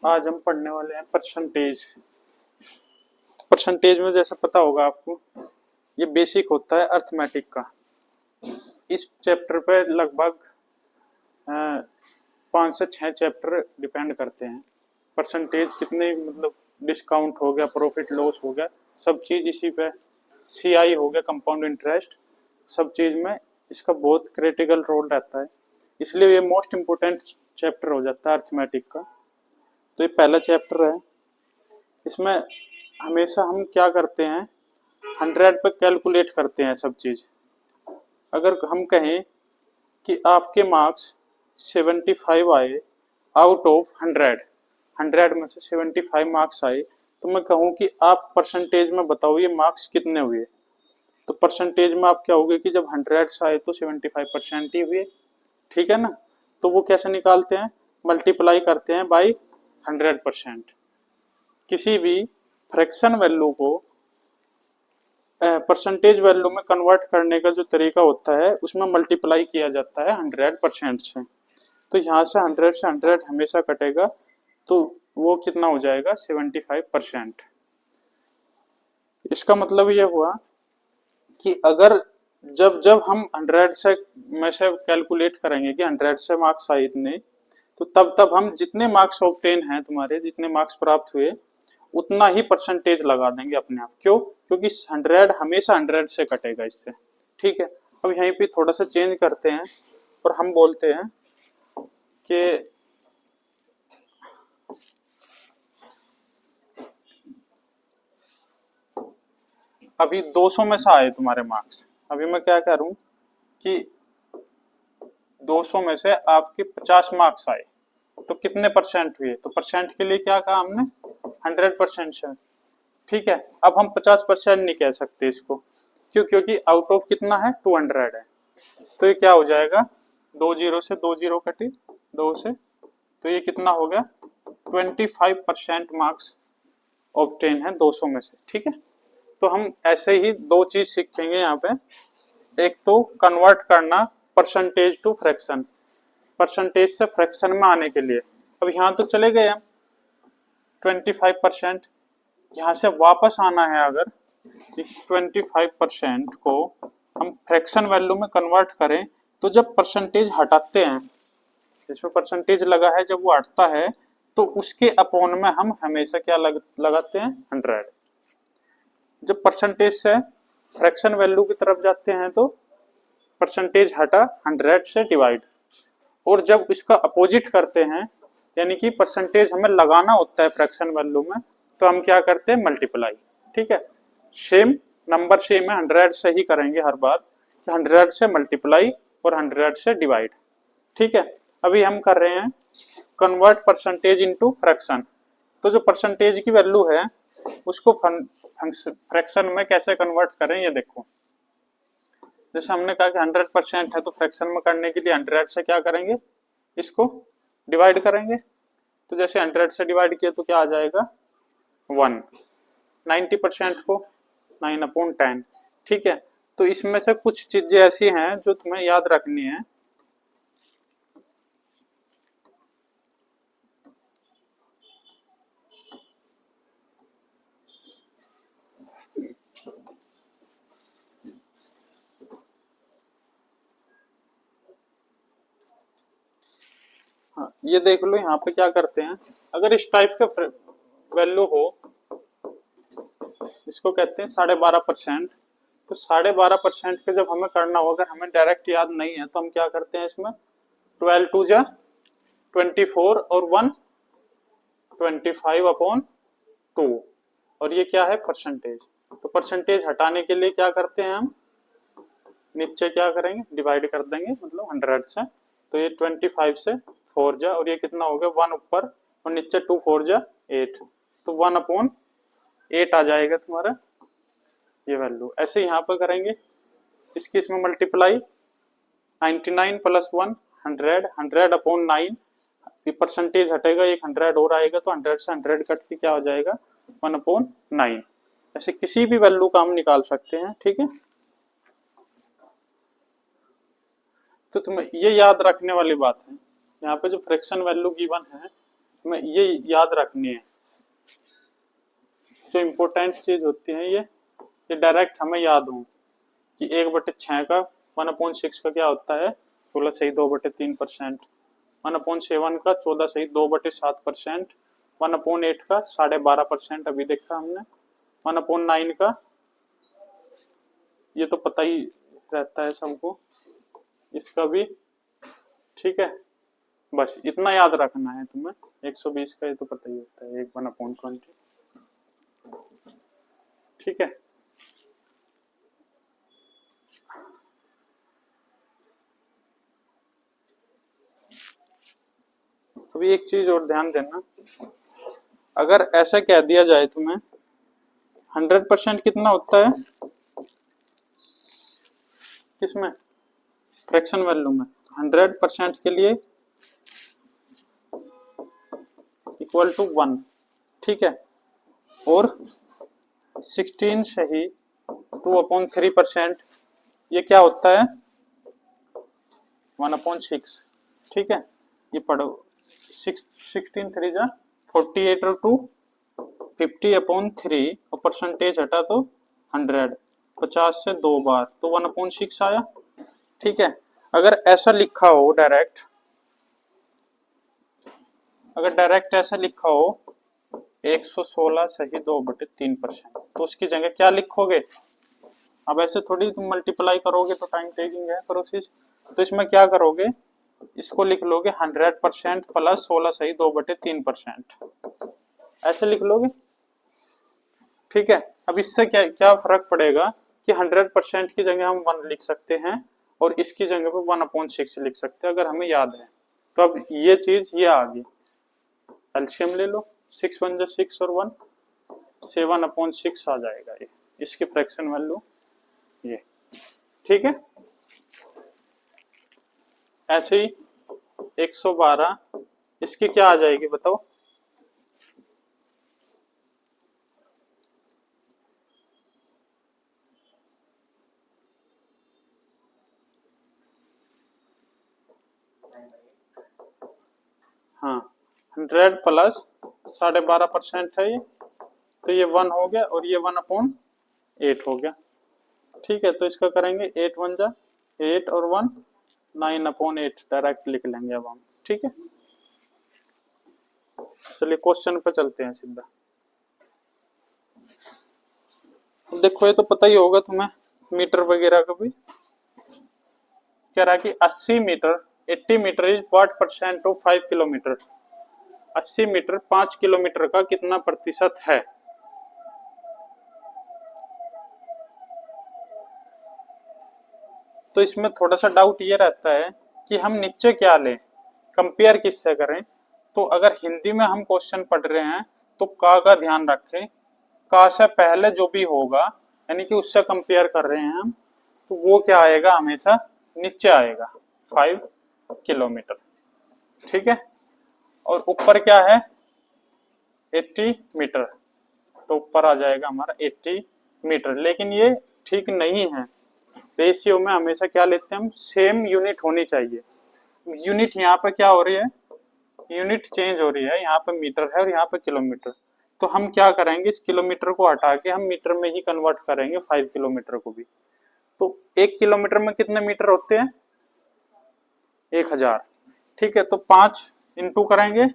आज हम पढ़ने वाले हैं परसेंटेज। परसेंटेज में जैसे पता होगा आपको, ये बेसिक होता है अर्थमेटिक का। इस चैप्टर पे लगभग 5 से 6 चैप्टर डिपेंड करते हैं। परसेंटेज कितने मतलब डिस्काउंट हो गया, प्रॉफिट लॉस हो गया, सब चीज़ इसी पे। सीआई हो गया, कंपाउंड इंटरेस्ट, सब चीज़ में इसका बहुत क्रिटिकल रोल रहता है। इसलिए ये मोस्ट इम्पोर्टेंट चैप्टर हो जाता है अर्थमेटिक का। तो ये पहला चैप्टर है। इसमें हमेशा हम क्या करते हैं, 100 पे कैलकुलेट करते हैं सब चीज़। अगर हम कहें कि आपके मार्क्स 75 आए आउट ऑफ 100 में से 75 मार्क्स आए, तो मैं कहूँ कि आप परसेंटेज में बताओ ये मार्क्स कितने हुए। तो परसेंटेज में आप क्या होगे कि जब 100 से आए तो 75% ही हुए, ठीक है ना। तो वो कैसे निकालते हैं, मल्टीप्लाई करते हैं बाई 100%। किसी भी फ्रैक्शन वैल्यू को परसेंटेज वैल्यू में कन्वर्ट करने का जो तरीका होता है, उसमें मल्टीप्लाई किया जाता है 100% से। तो यहाँ से 100 हमेशा कटेगा, तो वो कितना हो जाएगा, 75%। इसका मतलब ये हुआ कि अगर जब जब हम 100 से में से कैलकुलेट करेंगे कि 100 से मार्क्स आए इतने, तो तब तब हम जितने मार्क्स ऑब्टेन हैं, तुम्हारे जितने मार्क्स प्राप्त हुए, उतना ही परसेंटेज लगा देंगे अपने आप। क्यों? क्योंकि 100 हमेशा 100 से कटेगा इससे, ठीक है। अब यहीं पे थोड़ा सा चेंज करते हैं और हम बोलते हैं कि अभी 200 में से आए तुम्हारे मार्क्स। अभी मैं क्या करूं कि 200 में से आपके 50 मार्क्स आए, तो कितने परसेंट हुए। तो परसेंट के लिए क्या कहा हमने, 100% से, ठीक है। अब हम 50% नहीं कह सकते इसको, क्यों? क्योंकि आउट ऑफ कितना है, 200 है। तो ये क्या हो जाएगा, 2 जीरो से 2 जीरो कटे 2 से, तो ये कितना हो गया, 25% मार्क्स ऑब्टेन है 200 में से, ठीक है। तो हम ऐसे ही दो चीज सीखेंगे यहाँ पे। एक तो कन्वर्ट करना परसेंटेज टू फ्रैक्शन, परसेंटेज से फ्रैक्शन में आने के लिए। अब यहाँ तो चले गए हम 25%, यहाँ से वापस आना है। अगर 25% को हम फ्रैक्शन वैल्यू में कन्वर्ट करें, तो जब परसेंटेज हटाते हैं, जिसमें परसेंटेज लगा है, जब वो हटता है तो उसके अपोन में हम हमेशा क्या लगाते हैं, 100। जब परसेंटेज से फ्रैक्शन वैल्यू की तरफ जाते हैं तो परसेंटेज हटा 100 से डिवाइड, और जब इसका अपोजिट करते हैं, यानी कि परसेंटेज हमें लगाना होता है फ्रैक्शन वैल्यू में, तो हम क्या करते हैं, मल्टीप्लाई, ठीक है। सेम नंबर सेम है, 100 से ही करेंगे हर बार, 100 से मल्टीप्लाई और 100 से डिवाइड, ठीक है। अभी हम कर रहे हैं कन्वर्ट परसेंटेज इनटू फ्रैक्शन। तो जो परसेंटेज की वैल्यू है उसको फ्रैक्शन में कैसे कन्वर्ट करें, ये देखो। जैसे हमने कहा कि 100% है, तो फ्रैक्शन में करने के लिए 100 से क्या करेंगे, इसको डिवाइड करेंगे। तो जैसे 100 से डिवाइड किया तो क्या आ जाएगा, 1। 90% को 9/10, ठीक है। तो इसमें से कुछ चीजें ऐसी हैं जो तुम्हें याद रखनी है। हाँ, ये देख लो यहाँ पे क्या करते हैं। अगर इस टाइप का वैल्यू हो, इसको कहते हैं 12.5%। तो 12.5% के जब हमें करना हो, अगर हमें डायरेक्ट याद नहीं है, तो हम क्या करते हैं, इसमें 12 2 जा 24 और 1 25/2, और ये क्या है, परसेंटेज। तो परसेंटेज हटाने के लिए क्या करते हैं हम, नीचे क्या करेंगे, डिवाइड कर देंगे, मतलब 100 से। तो ये 25 से 4 जा, और ये कितना हो गया, 1 ऊपर और नीचे 2 4 जा 8, तो 1/8 आ जाएगा तुम्हारा ये वैल्यू। ऐसे यहाँ पे करेंगे, इसकी इसमें मल्टीप्लाई 99 प्लस 1 100, 100/9, ये परसेंटेज हटेगा, एक 100 और आएगा, तो 100 से 100 कट के क्या हो जाएगा, 1/9। ऐसे किसी भी वैल्यू का हम निकाल सकते हैं, ठीक है। तो तुम्हें ये याद रखने वाली बात है, यहाँ पे जो फ्रैक्शन वैल्यू गिवन है मैं ये याद रखनी है, जो इम्पोर्टेंट चीज होती है ये डायरेक्ट हमें याद हो कि 1/6 का 1/6 का क्या होता है 16/3%, 1/7 का 14/2/7%, 1/8 का 12.5% अभी देखा हमने, 1/9 का ये तो पता ही रहता है सबको, इसका भी, ठीक है। बस इतना याद रखना है तुम्हें, 120 का ये तो पता ही होता है 1/20, ठीक है। अभी एक चीज और ध्यान देना, अगर ऐसा कह दिया जाए तुम्हें 100% कितना होता है किसमें, फ्रैक्शन वैल्यू में, 100% के लिए इक्वल टू 1, ठीक है। और 16 से ही 2/3% ये क्या होता है 1/6, ठीक है। ये पढ़ो 16 3 जा 48 और 2 50/3 और परसेंटेज हटा तो 100, 50 से 2 बार तो 1/6 आया, ठीक है। अगर ऐसा लिखा हो डायरेक्ट, अगर डायरेक्ट ऐसा लिखा हो 116 सही 2/3%, तो उसकी जगह क्या लिखोगे, अब ऐसे थोड़ी तुम मल्टीप्लाई करोगे तो टाइम टेकिंग है प्रोसेस, तो इसमें क्या करोगे, इसको लिख लोगे 100% प्लस 16 सही 2/3%, ऐसे लिख लोगे, ठीक है। अब इससे क्या क्या फर्क पड़ेगा कि 100% की जगह हम 1 लिख सकते हैं और इसकी जगह पे 1/6 लिख सकते हैं अगर हमें याद है। तो अब ये चीज ये आ गई, एलसीएम ले लो, 6 1 जा 6 और 1 7/6 आ जाएगा ये, इसकी फ्रैक्शन वैल्यू ये, ठीक है। ऐसे ही 112 इसकी क्या आ जाएगी बताओ, हाँ 100 प्लस 12.5% है ये, तो ये 1 हो गया और ये 1/8 हो गया, ठीक है। तो इसका करेंगे 8 1 जा 8 और 1 9/8 डायरेक्ट लिख लेंगे अब हम, ठीक है। चलिए क्वेश्चन पे चलते हैं सीधा। देखो ये तो पता ही होगा तुम्हें मीटर वगैरह का भी, कह रहा है कि 80 metre 80 metre is what percent of 5 kilometre, 80 metre 5 kilometre का कितना प्रतिशत है। तो इसमें थोड़ा सा डाउट ये रहता है कि हम नीचे क्या लें, कंपेयर किससे करें। तो अगर हिंदी में हम क्वेश्चन पढ़ रहे हैं तो का ध्यान रखें, का से पहले जो भी होगा यानी कि उससे कंपेयर कर रहे हैं हम, तो वो क्या आएगा हमेशा नीचे आएगा 5 किलोमीटर, ठीक है। और ऊपर क्या है 80 मीटर, तो ऊपर आ जाएगा हमारा 80 मीटर, लेकिन ये ठीक नहीं है। रेशियो में हमेशा क्या लेते हैं हम, सेम यूनिट होनी चाहिए। यूनिट यहाँ पे क्या हो रही है, यूनिट चेंज हो रही है, यहाँ पे मीटर है और यहाँ पे किलोमीटर। तो हम क्या करेंगे, इस किलोमीटर को हटा के हम मीटर में ही कन्वर्ट करेंगे 5 किलोमीटर को भी। तो 1 किलोमीटर में कितने मीटर होते हैं 1000, ठीक है। तो 5 इंटू करेंगे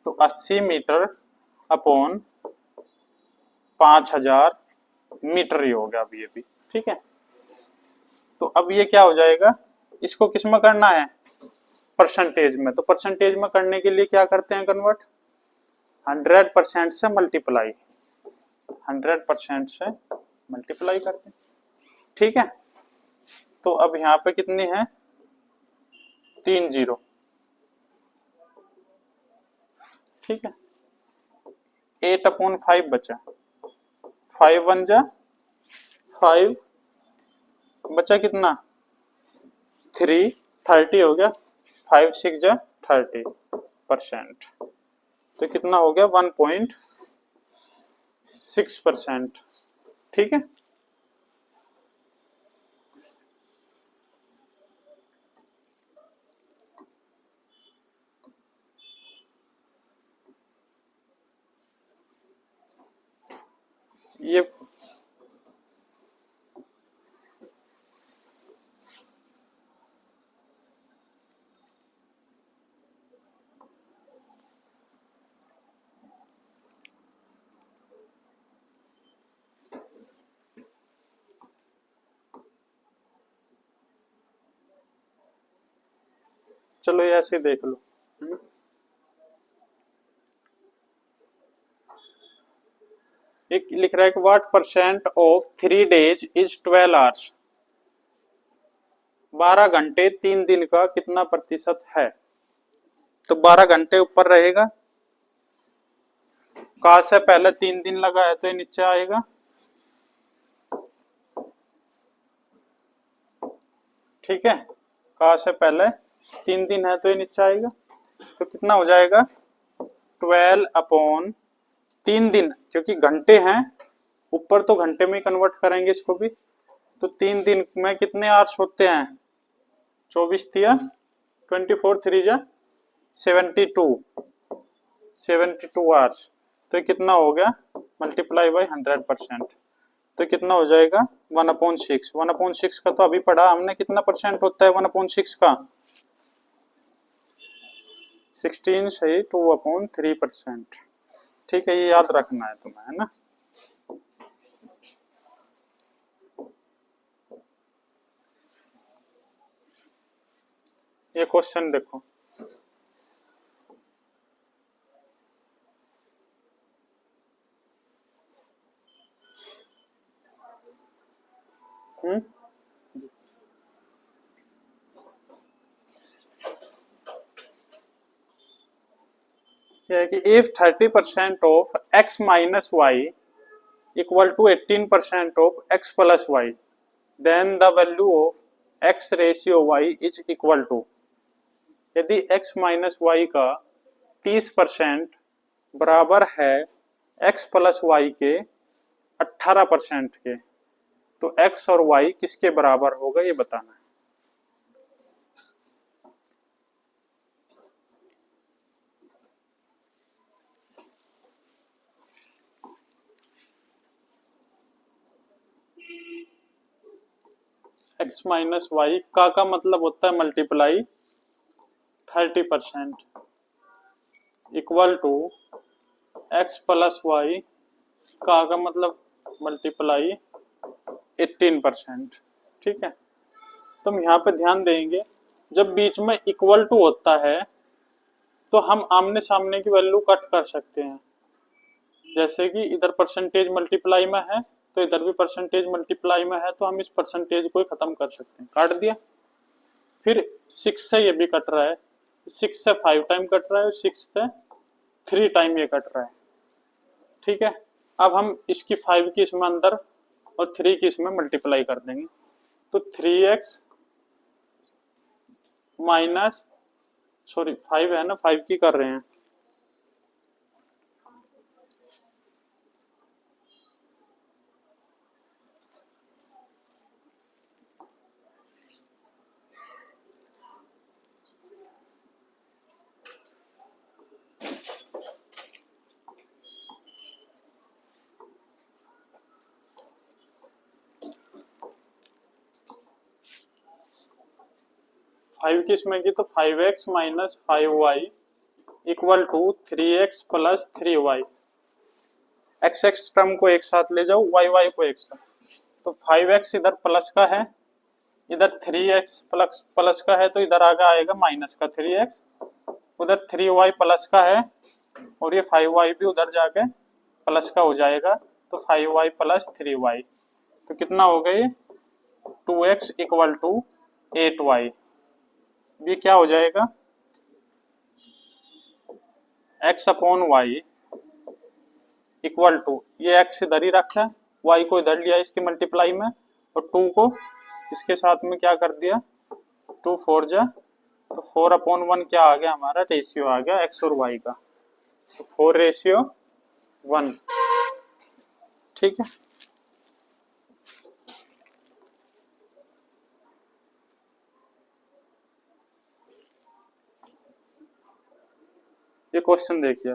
तो 80 मीटर अपॉन 5000 मीटर ही हो गया अभी ये भी, ठीक है। तो अब ये क्या हो जाएगा, इसको किस में करना है परसेंटेज में, तो परसेंटेज में करने के लिए क्या करते हैं कन्वर्ट, 100% से मल्टीप्लाई, 100% से मल्टीप्लाई करते हैं, ठीक है। तो अब यहाँ पे कितनी है 3 0, ठीक है। 8/5 बचा, 5 1 जा 5 बचा कितना 3 30 हो गया, 5 6 जा 30%, तो कितना हो गया 1.6%, ठीक है। चलो ये ऐसे देख लो। एक लिख रहा है कि what percent of 3 days is 12 hours। 12 घंटे 3 दिन का कितना प्रतिशत है? तो 12 घंटे ऊपर रहेगा, का से पहले 3 दिन लगा है तो ये नीचे आएगा। ठीक है, का से पहले 3 दिन है तो ये नीचे आएगा। तो कितना हो जाएगा 12/3 दिन, क्योंकि घंटे हैं ऊपर तो घंटे में कन्वर्ट करेंगे इसको भी। तो 3 दिन में कितने आवर्स होते हैं? 24 दिया 24 3 जा 72 आवर्स। तो कितना हो गया मल्टीप्लाई बाई 100%। तो कितना हो जाएगा 1/6। 1/6 का तो अभी पढ़ा हमने, कितना परसेंट होता है 1/6 का? 16 से 2/3%। ठीक है, ये याद रखना है तुम्हें, है ना। ये क्वेश्चन देखो, ये है कि if 30% of x minus y equal to 18% of x plus y, then the value of x ratio y is equal to. यदि x माइनस वाई का 30% बराबर है x प्लस वाई के 18% के, तो x और y किसके बराबर होगा ये बताना है। x माइनस वाई का मतलब होता है multiply 30% equal to x plus y का मतलब मल्टीप्लाई 18%। ठीक है, तो हम यहाँ पे ध्यान देंगे जब बीच में इक्वल टू होता है तो हम आमने सामने की वैल्यू कट कर सकते हैं। जैसे कि इधर परसेंटेज मल्टीप्लाई में है तो इधर भी परसेंटेज मल्टीप्लाई में है, तो हम इस परसेंटेज को ही खत्म कर सकते हैं। काट दिया, फिर 6 से ये भी कट रहा है, 6 से 5 टाइम कट रहा है, 6 से 3 टाइम ये कट रहा है। ठीक है, अब हम इसकी 5 की इसमें अंदर और 3 की इसमें मल्टीप्लाई कर देंगे, तो 3x माइनस 5 है ना, 5 की कर रहे हैं, फाइव किस में की, तो 5x minus 5y equal to 3x plus 3y। X X term को एक साथ ले जाओ, वाई वाई को एक साथ, तो 5x इधर प्लस का है, इधर 3x प्लस प्लस का है, तो इधर आगे आएगा माइनस का 3x, उधर 3y प्लस का है और ये 5y भी उधर जाके प्लस का हो जाएगा, तो 5y प्लस 3y। तो कितना हो गया 2x इक्वल टू 8y। ये क्या हो जाएगा x upon y equal to, ये x इधर ही रखा है, y को इधर लिया इसकी मल्टीप्लाई में, और 2 को इसके साथ में क्या कर दिया 2 4 जा, तो 4/1 क्या आ गया हमारा रेशियो आ गया x और y का, तो 4:1। ठीक है, ये क्वेश्चन देखिए,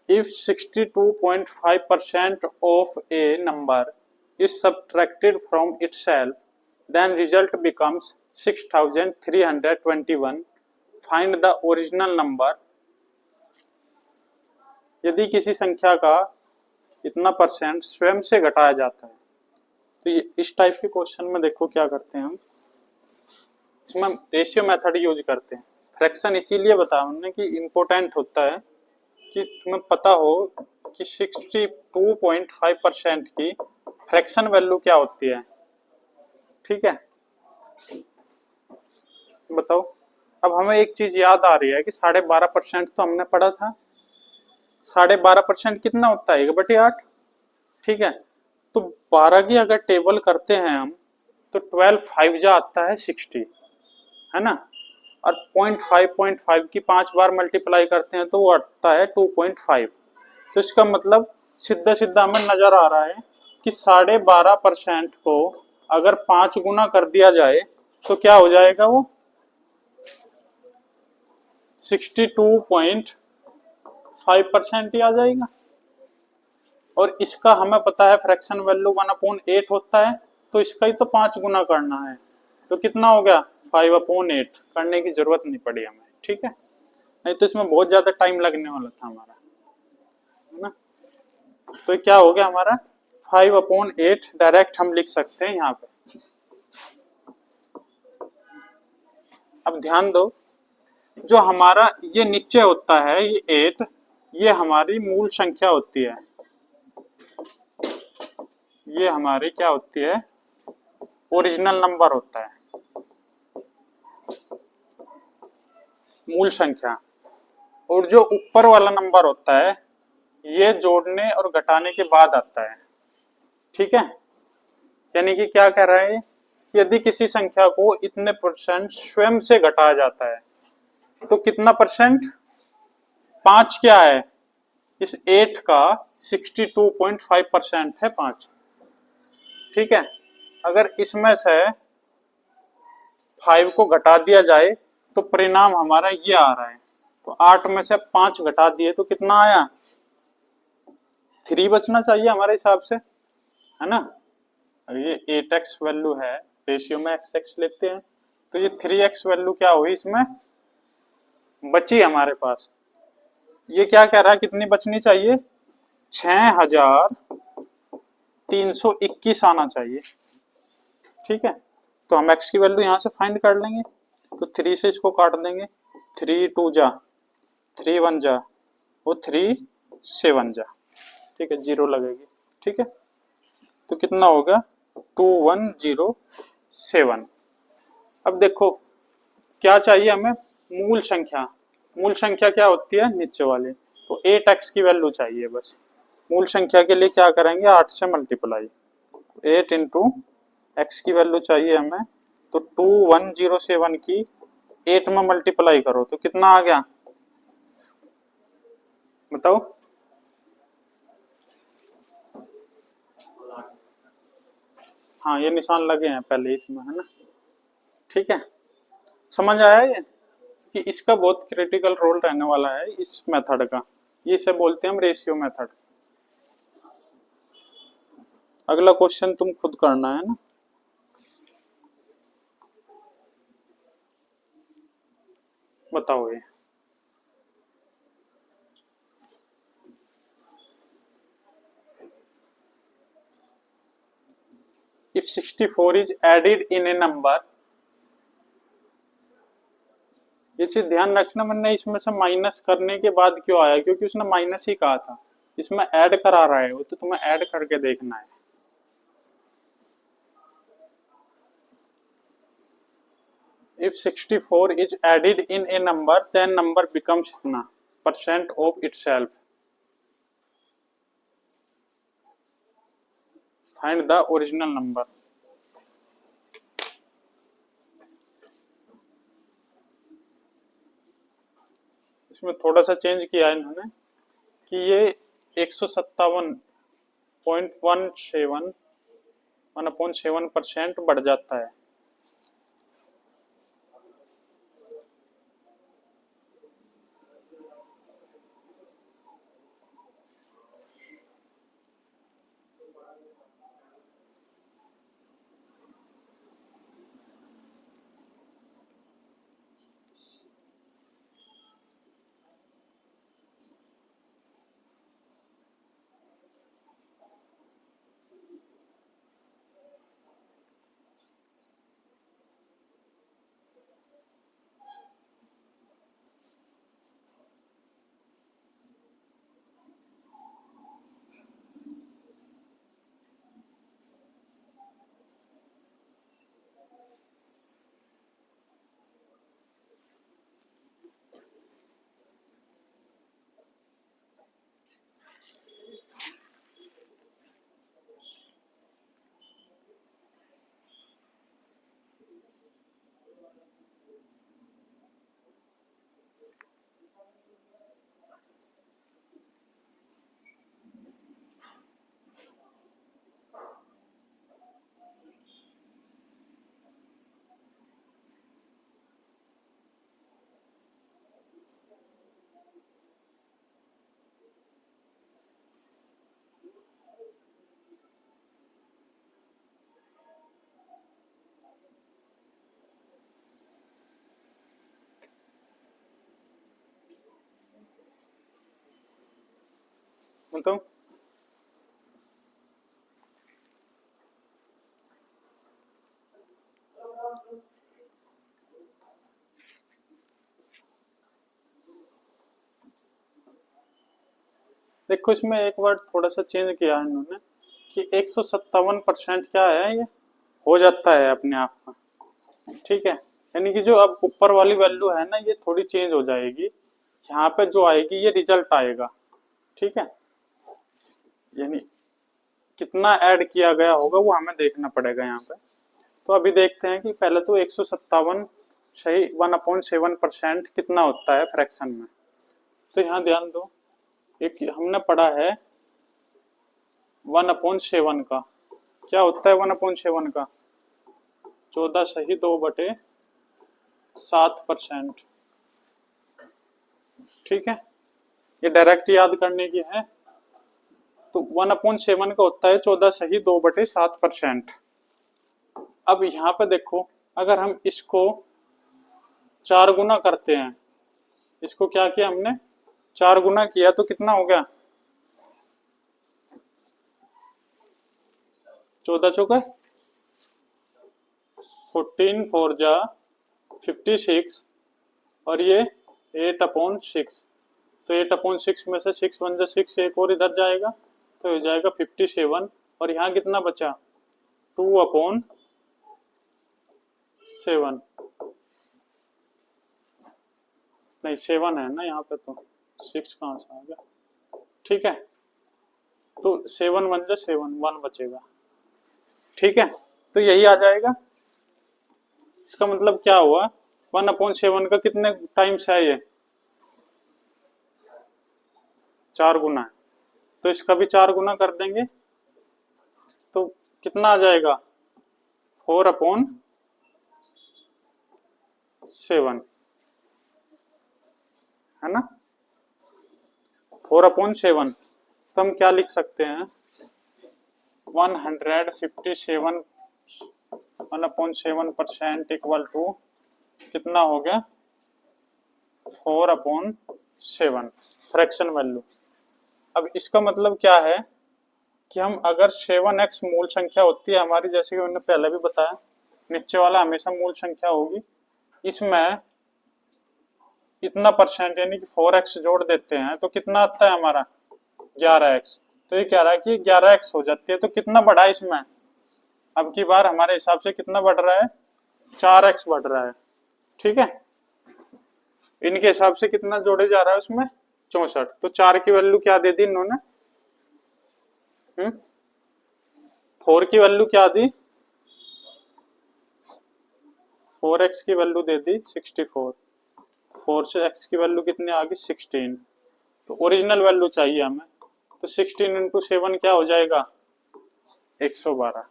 if 62.5% of a number is subtracted from itself, then result becomes 6321. Find the original number। यदि किसी संख्या का इतना परसेंट स्वयं से घटाया जाता है तो ये इस टाइप के क्वेश्चन में देखो क्या करते हैं हम, इसमें हम रेशियो मेथड यूज करते हैं। फ्रैक्शन इसीलिए बताया हमने कि इम्पोर्टेंट होता है कि तुम्हें पता हो कि 62.5% की फ्रैक्शन वैल्यू क्या होती है। ठीक है, बताओ। अब हमें एक चीज याद आ रही है कि 12.5% तो हमने पढ़ा था। 12.5% कितना होता है? 1/8। ठीक है, तो 12 की अगर टेबल करते हैं हम तो 12 5 जा आता है 60, है ना। और 0.5 की 5 बार मल्टीप्लाई करते हैं तो वो आता है 2.5। तो इसका मतलब सीधा सीधा हमें नजर आ रहा है कि 12.5% को अगर 5 गुना कर दिया जाए तो क्या हो जाएगा? वो 62.5% ही आ जाएगा। और इसका हमें पता है फ्रैक्शन वैल्यू 1/8 होता है, तो इसका ही तो 5 गुना करना है। तो कितना हो गया? 5/8। करने की जरूरत नहीं पड़ी हमें। ठीक है, नहीं तो इसमें बहुत ज्यादा टाइम लगने वाला था हमारा, है ना। तो क्या हो गया हमारा? 5/8 डायरेक्ट हम लिख सकते हैं यहाँ पे। अब ध्यान दो, जो हमारा ये नीचे होता है ये 8, ये हमारी मूल संख्या होती है। ये हमारी क्या होती है? ओरिजिनल नंबर होता है, मूल संख्या। और जो ऊपर वाला नंबर होता है ये जोड़ने और घटाने के बाद आता है। ठीक है, यानी कि क्या कह रहा है कि यदि किसी संख्या को इतने परसेंट स्वयं से घटाया जाता है तो कितना परसेंट? 5 क्या है? इस 8 का 62.5% है 5। ठीक है, अगर इसमें से 5 को घटा दिया जाए तो परिणाम हमारा ये आ रहा है। तो 8 में से 5 घटा दिए तो कितना आया? 3 बचना चाहिए हमारे हिसाब से, है ना। और ये 8x वैल्यू है, रेशियो में x लेते हैं, तो ये 3x वैल्यू क्या हुई इसमें बची हमारे पास। ये क्या कह रहा है कितनी बचनी चाहिए? 6321 आना चाहिए। ठीक है, तो हम x की वैल्यू यहां से फाइंड कर लेंगे। तो 3 से इसको काट देंगे, 3 2 जा, 3 1 जा, वो 3 7 जा। ठीक है, 0 लगेगी। ठीक है, तो कितना होगा? 2107। अब देखो क्या चाहिए हमें? मूल संख्या। मूल संख्या क्या होती है? नीचे वाले। तो 8x की वैल्यू चाहिए बस। मूल संख्या के लिए क्या करेंगे? 8 से मल्टीप्लाई। 8 इंटू एक्स की वैल्यू चाहिए हमें, तो 2107 की 8 में मल्टीप्लाई करो तो कितना आ गया? बताओ। हाँ, ये निशान लगे हैं पहले इसमें, है ना। ठीक है, समझ आया ये कि इसका बहुत क्रिटिकल रोल रहने वाला है इस मेथड का। ये इसे बोलते हैं हम रेशियो मेथड। अगला क्वेश्चन तुम खुद करना है ना। बताओ ये। If 64 is added in a number, ये चीज ध्यान रखना, मैंने इसमें से माइनस करने के बाद क्यों आया, क्योंकि उसने माइनस ही कहा था। इसमें ऐड करा रहा है वो, तो तुम्हें ऐड करके देखना है। If 64 is added in a number, then number becomes कितना percent of itself. Find the original number. इसमें थोड़ा सा चेंज किया है इन्होंने कि ये 157.17 बढ़ जाता है। बताओ। देखो इसमें एक वर्ड थोड़ा सा चेंज किया है इन्होंने कि 157% क्या है, ये हो जाता है अपने आप का। ठीक है, यानी कि जो अब ऊपर वाली वैल्यू है ना, ये थोड़ी चेंज हो जाएगी। यहाँ पे जो आएगी ये रिजल्ट आएगा। ठीक है, यानी कितना ऐड किया गया होगा वो हमें देखना पड़ेगा यहाँ पे। तो अभी देखते हैं कि पहले तो 157 सही 1/7% कितना होता है फ्रैक्शन में। तो यहाँ ध्यान दो, एक हमने पढ़ा है 1/7 का क्या होता है। 1/7 का 14/2/7%। ठीक है, ये डायरेक्ट याद करने की है। तो 1/7 का होता है 14/2/7%। अब यहाँ पे देखो, अगर हम इसको 4 गुना करते हैं, इसको क्या किया हमने 4 गुना किया, तो कितना हो गया 14 चौका 14 4 जा 56 और ये 8/6। तो 8/6 में से 6 1 जा 6, एक और इधर जाएगा तो हो जाएगा 57। और यहाँ कितना बचा 2/7। नहीं 7 है ना यहाँ पे, तो 6 कहाँ से आ गया। ठीक है, तो 7 1 जा 7, 1 बचेगा। ठीक है, तो यही आ जाएगा। इसका मतलब क्या हुआ 1/7 का कितने टाइम्स है, ये 4 गुना है। तो इसका भी 4 गुना कर देंगे तो कितना आ जाएगा 4/7, है ना। 4/7 तो हम क्या लिख सकते हैं 157 1/7% इक्वल टू कितना हो गया 4/7 फ्रैक्शन वैल्यू। अब इसका मतलब क्या है कि हम अगर 7x मूल संख्या होती है हमारी, जैसे कि मैंने पहले भी बताया, नीचे वाला हमेशा मूल संख्या होगी, इसमें इतना परसेंट यानी कि 4x जोड़ देते हैं तो कितना आता है हमारा 11x। तो ये कह रहा है कि 11x हो जाती है, तो कितना बढ़ा है इसमें अब की बार हमारे हिसाब से कितना बढ़ रहा है 4x बढ़ रहा है। ठीक है, इनके हिसाब से कितना जोड़े जा रहा है उसमें 64। तो 4 की वैल्यू क्या दे दी इन्होंने 4 की वैल्यू क्या दी 4x की वैल्यू दे दी 64। 4 से x की वैल्यू कितनी आ गई 16। तो ओरिजिनल वैल्यू चाहिए हमें, तो 16 इंटू 7 क्या हो जाएगा 112।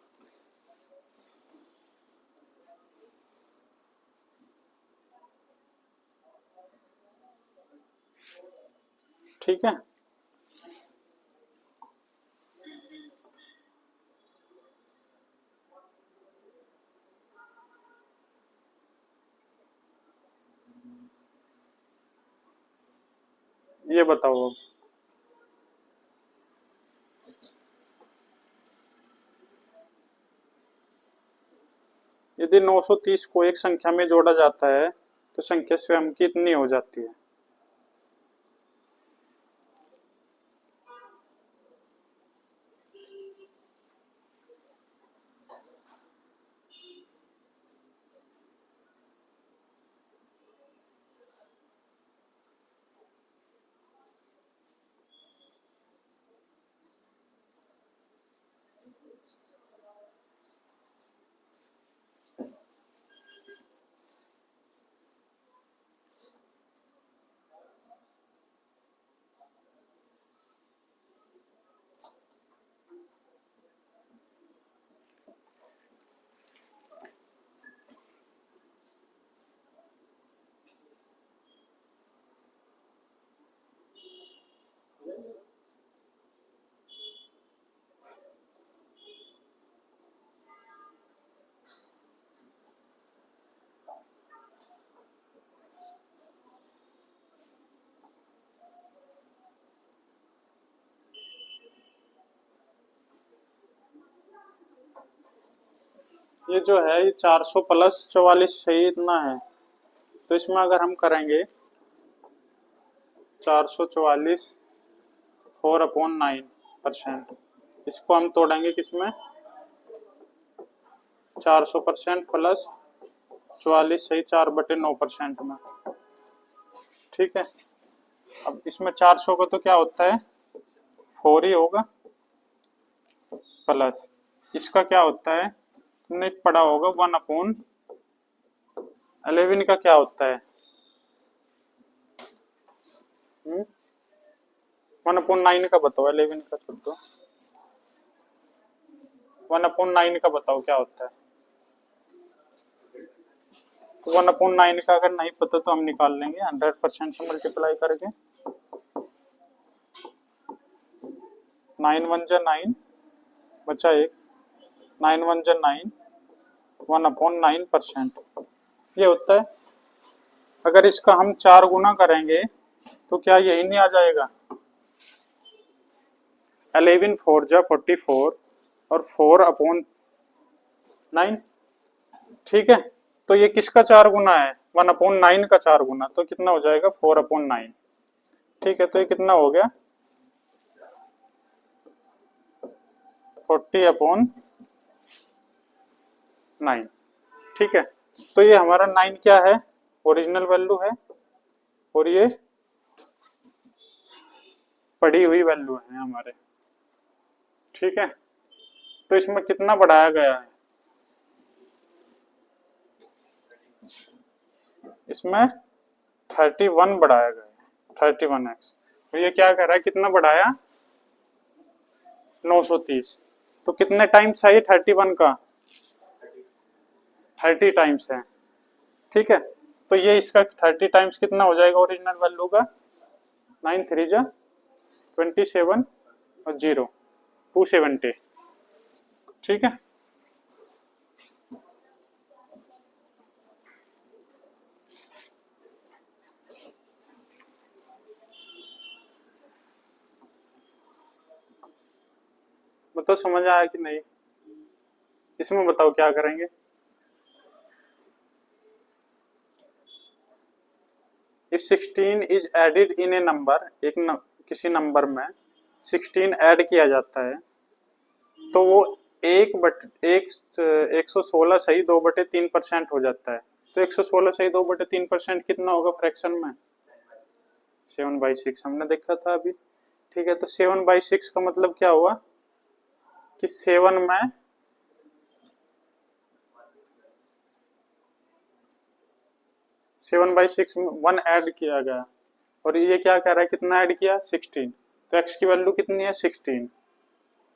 ठीक है, ये बताओ अब। यदि 930 को एक संख्या में जोड़ा जाता है तो संख्या स्वयं कितनी हो जाती है। ये जो है ये 400 प्लस 44 सही इतना है। तो इसमें अगर हम करेंगे 444 4/9%, इसको हम तोड़ेंगे किसमें, 400% प्लस 44 सही 4/9% में। ठीक है, अब इसमें 400 का तो क्या होता है 4 ही होगा, प्लस इसका क्या होता है तुमने पढ़ा होगा 1/11 का क्या होता है, 1/9 का बताओ, 11 का छोड़ दो, 1/9 का बताओ क्या होता है। तो 1/9 का अगर नहीं पता तो हम निकाल लेंगे 100% से मल्टीप्लाई करके। 9 1 जा 9 बचा एक, 9 1 जा 9, 1/9% ये होता है। अगर इसका हम 4 गुना करेंगे तो क्या यही नहीं आ जाएगा, 11 4 जा 44 और 4/9। ठीक है, तो ये किसका 4 गुना है 1/9 का 4 गुना, तो कितना हो जाएगा 4/9। ठीक है, तो ये कितना हो गया 40/9। ठीक है, तो ये हमारा 9 क्या है ओरिजिनल वैल्यू है और ये पढ़ी हुई वैल्यू है हमारे। ठीक है, तो इसमें कितना बढ़ाया गया है, इसमें 31 बढ़ाया गया है, 31x। तो ये क्या कर रहा है कितना बढ़ाया 930, तो कितने टाइम्स है ये 31 का 30 टाइम्स है। ठीक है, तो ये इसका 30 टाइम्स कितना हो जाएगा ओरिजिनल वैल्यू का, 9 3 जा 27 और 0 270। ठीक है, बताओ समझ आया कि नहीं, इसमें बताओ क्या करेंगे। If 16 is added in A number, किसी नंबर में 16 ऐड किया जाता है तो वो 1/116 सही 2/3% हो जाता है। तो 116 सही 2/3% कितना होगा फ्रैक्शन में, 7/6 हमने देखा था अभी। ठीक है, तो 7/6 का मतलब क्या हुआ कि 7 में 7/6 में 1 ऐड किया गया और ये क्या कह रहा है कितना ऐड किया 16, तो x की वैल्यू कितनी है 16।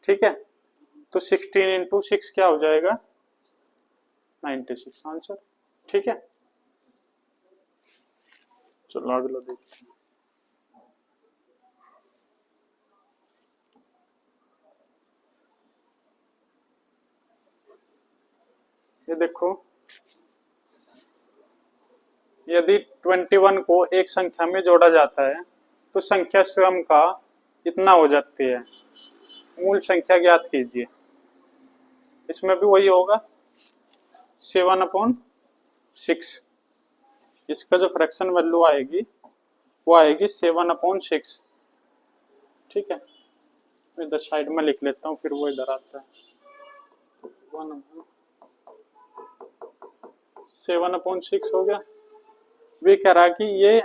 ठीक है, तो 16 इंटू 6 क्या हो जाएगा 96 आंसर। ठीक है, चलो अगला देखते हैं। ये देखो, यदि 21 को एक संख्या में जोड़ा जाता है तो संख्या स्वयं का इतना हो जाती है, मूल संख्या ज्ञात कीजिए। इसमें भी वही होगा 7/6, इसका जो फ्रैक्शन वैल्यू आएगी वो आएगी 7/6। ठीक है, मैं इधर साइड में लिख लेता हूँ फिर वो इधर आता है 7/6 हो गया। वे कह रहा कि ये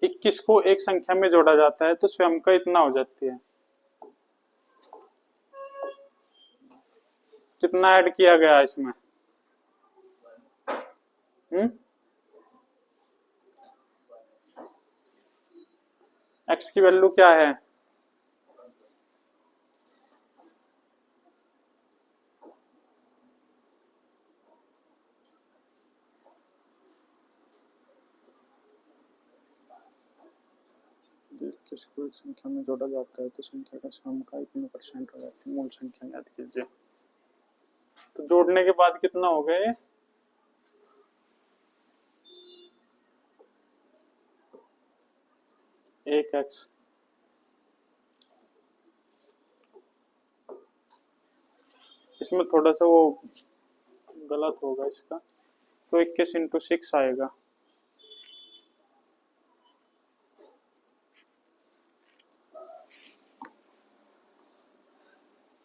21 को एक संख्या में जोड़ा जाता है तो स्वयं का इतना हो जाती है, कितना ऐड किया गया इसमें, एक्स की वैल्यू क्या है, किसको एक संख्या में जोड़ा जाता है तो संख्या का सम का इतने परसेंट हो जाती है, मूल संख्या याद कीजिए। तो जोड़ने के बाद कितना हो गए 1x, इसमें थोड़ा सा वो गलत होगा इसका, तो 21 इंटू 6 आएगा।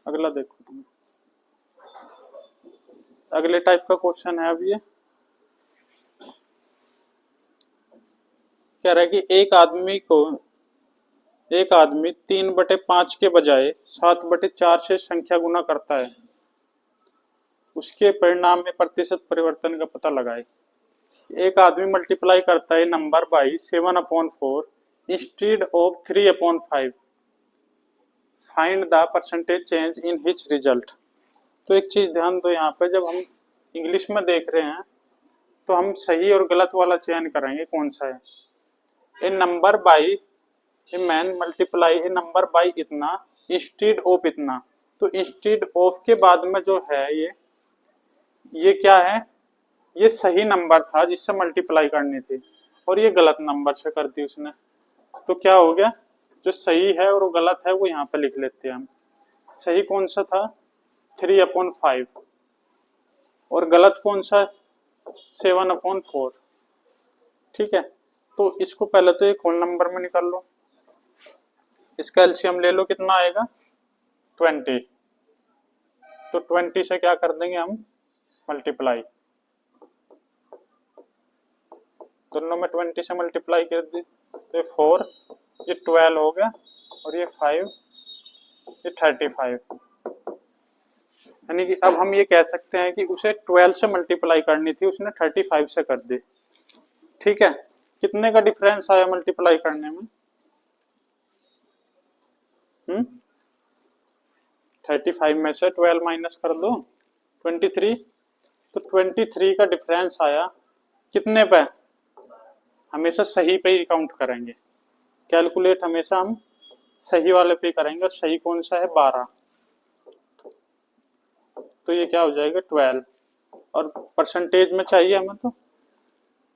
अगला देखो तुम, अगले टाइप का क्वेश्चन है। अब ये कह रहा है कि एक आदमी 3/5 के बजाय 7/4 से संख्या गुना करता है, उसके परिणाम में प्रतिशत परिवर्तन का पता लगाए। एक आदमी मल्टीप्लाई करता है number by 7/4 instead of 3/5, find the percentage change in hitch result. तो एक चीज ध्यान दो, यहाँ पे जब हम इंग्लिश में देख रहे हैं तो हम सही और गलत वाला चयन करेंगे कौन सा है। A number by, a man multiply a number by इतना इंस्टेड ऑफ इतना, तो इंस्टेड ऑफ के बाद में जो है ये क्या है, ये सही नंबर था जिससे मल्टीप्लाई करनी थी और ये गलत नंबर से कर दी उसने। तो क्या हो गया, जो सही है और गलत है वो यहाँ पे लिख लेते हैं हम। सही कौन सा था 3/5 और गलत कौन सा 7/4। ठीक है, तो इसको पहले तो एक होल नंबर में निकाल लो, इसका एलसीएम ले लो, कितना आएगा 20। तो 20 से क्या कर देंगे हम मल्टीप्लाई, दोनों में 20 से मल्टीप्लाई कर दी तो 4, ये 12 हो गया और ये 5, ये 35। यानी कि अब हम ये कह सकते हैं कि उसे 12 से मल्टीप्लाई करनी थी, उसने 35 से कर दी। ठीक है, कितने का डिफरेंस आया मल्टीप्लाई करने में 35 में से 12 माइनस कर दो 23, तो 23 का डिफरेंस आया कितने पे, हमेशा सही पे ही काउंट करेंगे, कैलकुलेट हमेशा हम सही वाले पे करेंगे और सही कौन सा है 12, तो ये क्या हो जाएगा 12। और परसेंटेज में चाहिए हमें तो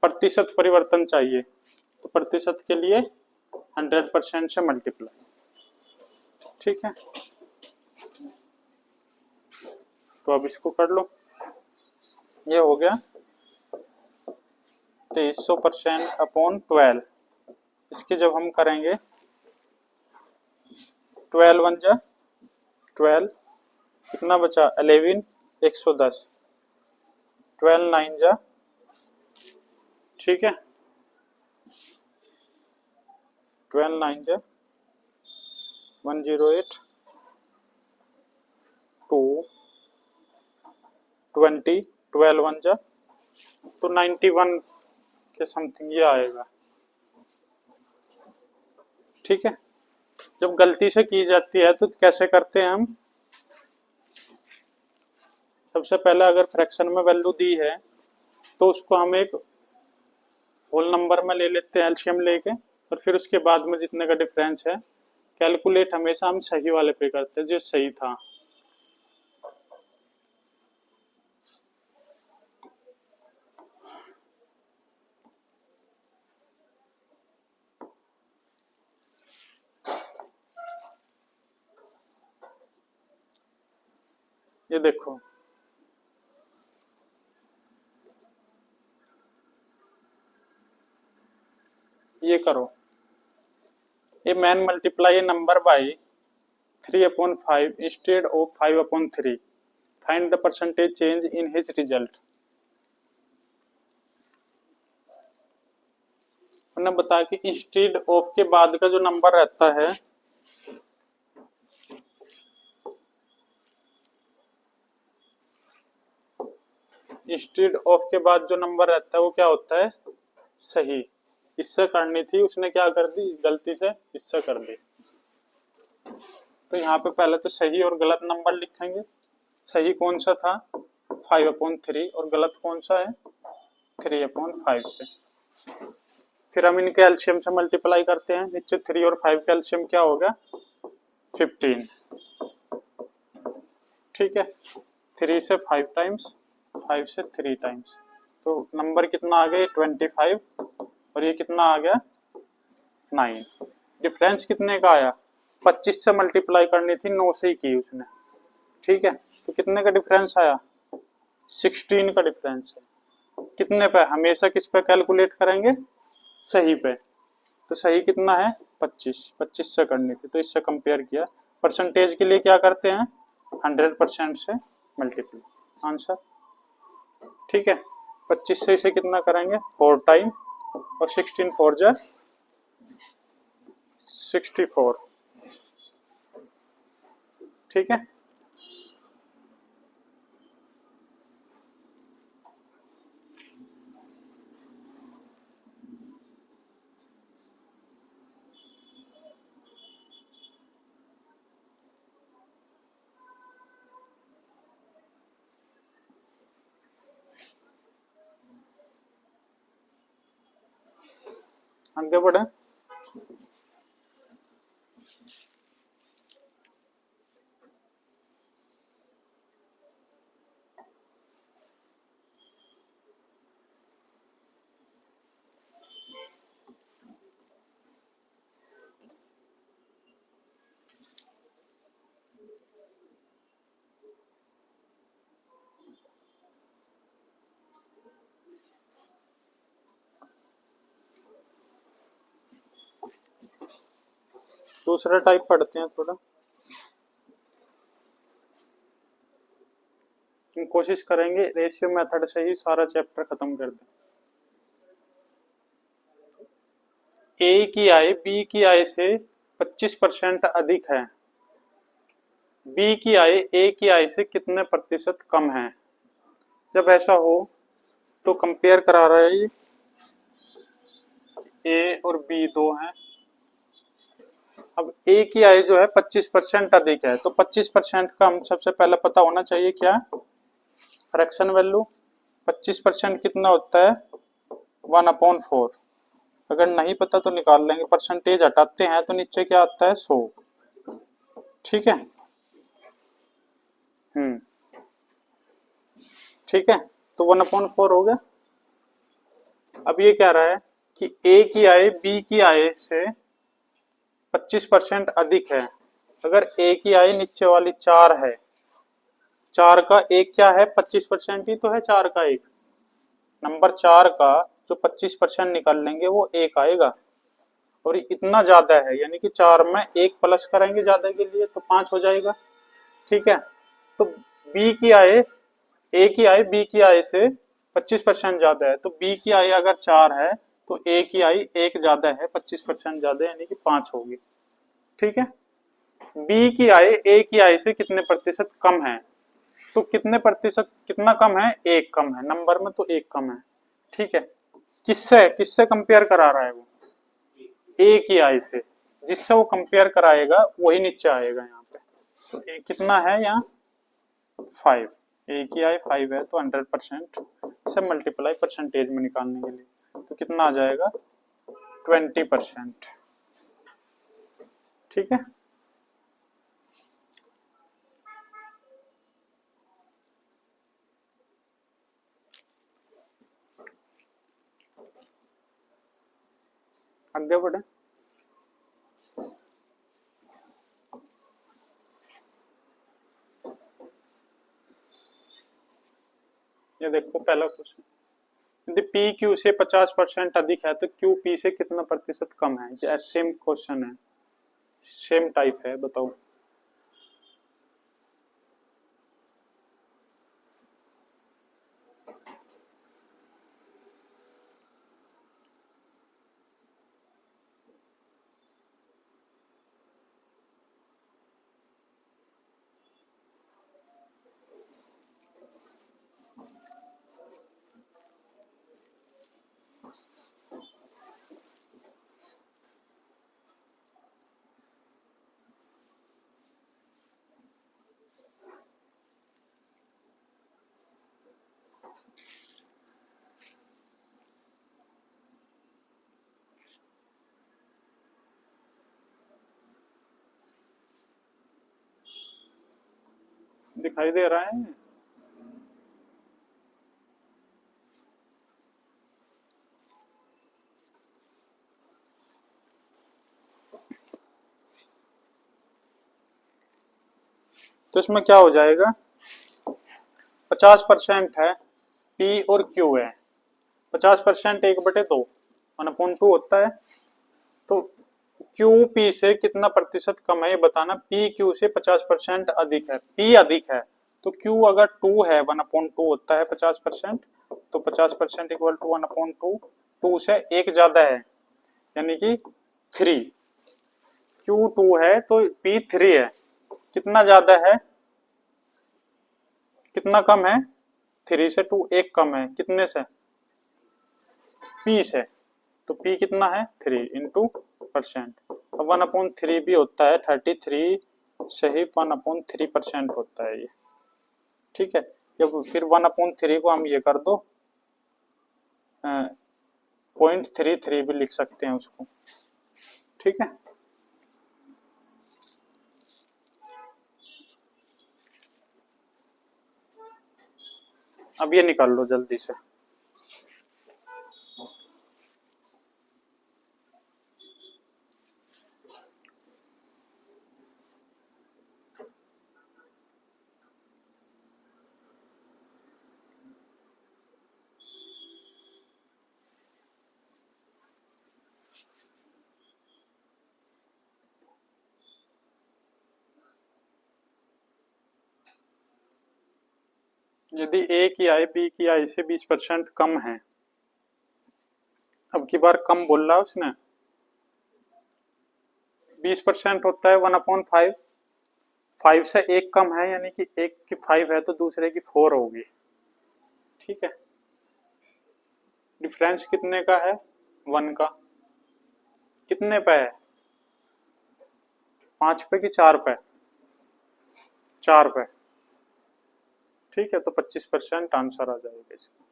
प्रतिशत परिवर्तन चाहिए, तो प्रतिशत के लिए 100% से मल्टीप्लाई। ठीक है, तो अब इसको कर लो, ये हो गया 2300% अपॉन 12। इसकी जब हम करेंगे 12 1 जा 12, कितना बचा 11 110, 12 9 जा, ठीक है 12 9 जा 108 2 20, 12 1 जा तो 91 के समथिंग ये आएगा। ठीक है, जब गलती से की जाती है तो कैसे करते हैं हम, सबसे पहले अगर फ्रैक्शन में वैल्यू दी है तो उसको हम एक होल नंबर में ले लेते हैं एलसीएम लेके, और फिर उसके बाद में जितने का डिफरेंस है कैलकुलेट हमेशा हम सही वाले पे करते हैं जो सही था। ये देखो ये करो, ए man multiply a number by 3/5 instead of 5/3, find the percentage change in his result. उन्होंने बताया कि इंस्टेड ऑफ के बाद का जो नंबर रहता है इंस्टेड ऑफ के बाद जो नंबर रहता है वो क्या होता है सही। इससे करनी थी उसने क्या कर दी, गलती से इससे कर दी। तो यहाँ पे पहले तो सही और गलत नंबर लिखेंगे। सही कौन सा था 5/3 और गलत कौन सा है 3/5 से। फिर हम इनके एलसीएम से मल्टीप्लाई करते हैं, नीचे 3 और 5 का एलसीएम क्या होगा 15। ठीक है, 3 से 5 टाइम्स, 5 से 3 टाइम्स, तो नंबर कितना आ गया 25 और ये कितना आ गया 9। डिफरेंस कितने का आया 25 से मल्टीप्लाई करनी थी 9 से ही की उसने। ठीक है, तो कितने का डिफरेंस आया 16 का डिफरेंस है। कितने पे? हमेशा किस पे कैलकुलेट करेंगे? सही पे। तो सही कितना है? 25। 25 से करनी थी तो इससे कंपेयर किया। परसेंटेज के लिए क्या करते हैं? 100% से मल्टीप्लाई। आंसर ठीक है। 25 से इसे कितना करेंगे? 4 टाइम, और 16 4 जा 64। ठीक है। आगे बढ़े। दूसरा टाइप पढ़ते हैं थोड़ा। हम कोशिश करेंगे रेशियो मेथड से ही सारा चैप्टर खत्म कर दें। ए की आय बी की आय से 25% अधिक है। बी की आय ए की आय से कितने प्रतिशत कम है? जब ऐसा हो तो कंपेयर करा रहा है। ए और बी दो हैं। अब ए की आय जो है 25% अधिक है, तो 25% का हम सबसे पहले पता होना चाहिए क्या? Fraction value. 25% कितना होता है? 1/4। अगर नहीं पता तो निकाल लेंगे। परसेंटेज हटाते हैं तो नीचे क्या आता है? 100। ठीक है। हम्म। ठीक है, तो 1/4 हो गया। अब ये कह रहा है कि ए की आय बी की आय से 25% अधिक है। अगर ए की आय नीचे वाली 4 है, 4 का एक क्या है? 25% ही तो है 4 का एक। नंबर 4 का जो 25% निकाल लेंगे वो एक आएगा, और इतना ज्यादा है यानी कि 4 में एक प्लस करेंगे ज्यादा के लिए तो 5 हो जाएगा। ठीक है। तो बी की आय ए की आय बी की आय से 25% ज्यादा है, तो बी की आय अगर 4 है तो ए की आय एक ज्यादा है, 25% ज्यादा यानी कि 5 होगी। ठीक है। बी की आय ए की आय से कितने प्रतिशत कम है? तो कितने प्रतिशत कितना कम है? एक कम है। नंबर में तो एक कम है। ठीक है। किससे किससे कंपेयर करा रहा है वो? ए की आय से। जिससे वो कंपेयर कराएगा वही नीचे आएगा यहाँ पे। तो ए कितना है यहाँ? 5। ए की आय 5 है तो 100% से मल्टीप्लाई परसेंटेज में निकालने के लिए तो कितना आ जाएगा? 20%। ठीक है। आगे बढ़े। ये देखो पहला क्वेश्चन। यदि पी क्यू से 50% अधिक है तो क्यू पी से कितना प्रतिशत कम है? ये सेम क्वेश्चन है, सेम टाइप है, बताओ। दिखाई दे रहा है? तो इसमें क्या हो जाएगा? 50% है, P और Q है। 50% 1/2 1/2 होता है। तो Q P से कितना प्रतिशत कम है ये बताना। P Q से 50% अधिक है, P अधिक है, तो Q अगर 2 है 1/2 होता है 50%, तो 50% इक्वल टू 1/2, 2 से 1 ज्यादा है यानी कि 3। Q 2 है तो P 3 है, कितना ज्यादा है, कितना कम है, 3 से 2 1 कम है, कितने से, P से। तो P कितना है 3 इंटू परसेंट। अब 1/3 भी होता है 33 से ही 1/3% होता है ये, ठीक है। जब फिर 1/3 को हम ये कर दो 0.33 भी लिख सकते हैं उसको, ठीक है। अब ये निकाल लो जल्दी से। यदि A की आय B की आय से 20% कम है, अब की बार कम बोल रहा है उसने, 20% होता है 1/5, 5 से 1 कम है यानी कि एक की 5 है तो दूसरे की 4 होगी, ठीक है। डिफरेंस कितने का है, 1 का, कितने पे है, 5 पे कि 4 पे, 4 पे, ठीक है। तो 25% आंसर आ जाएगा इसका।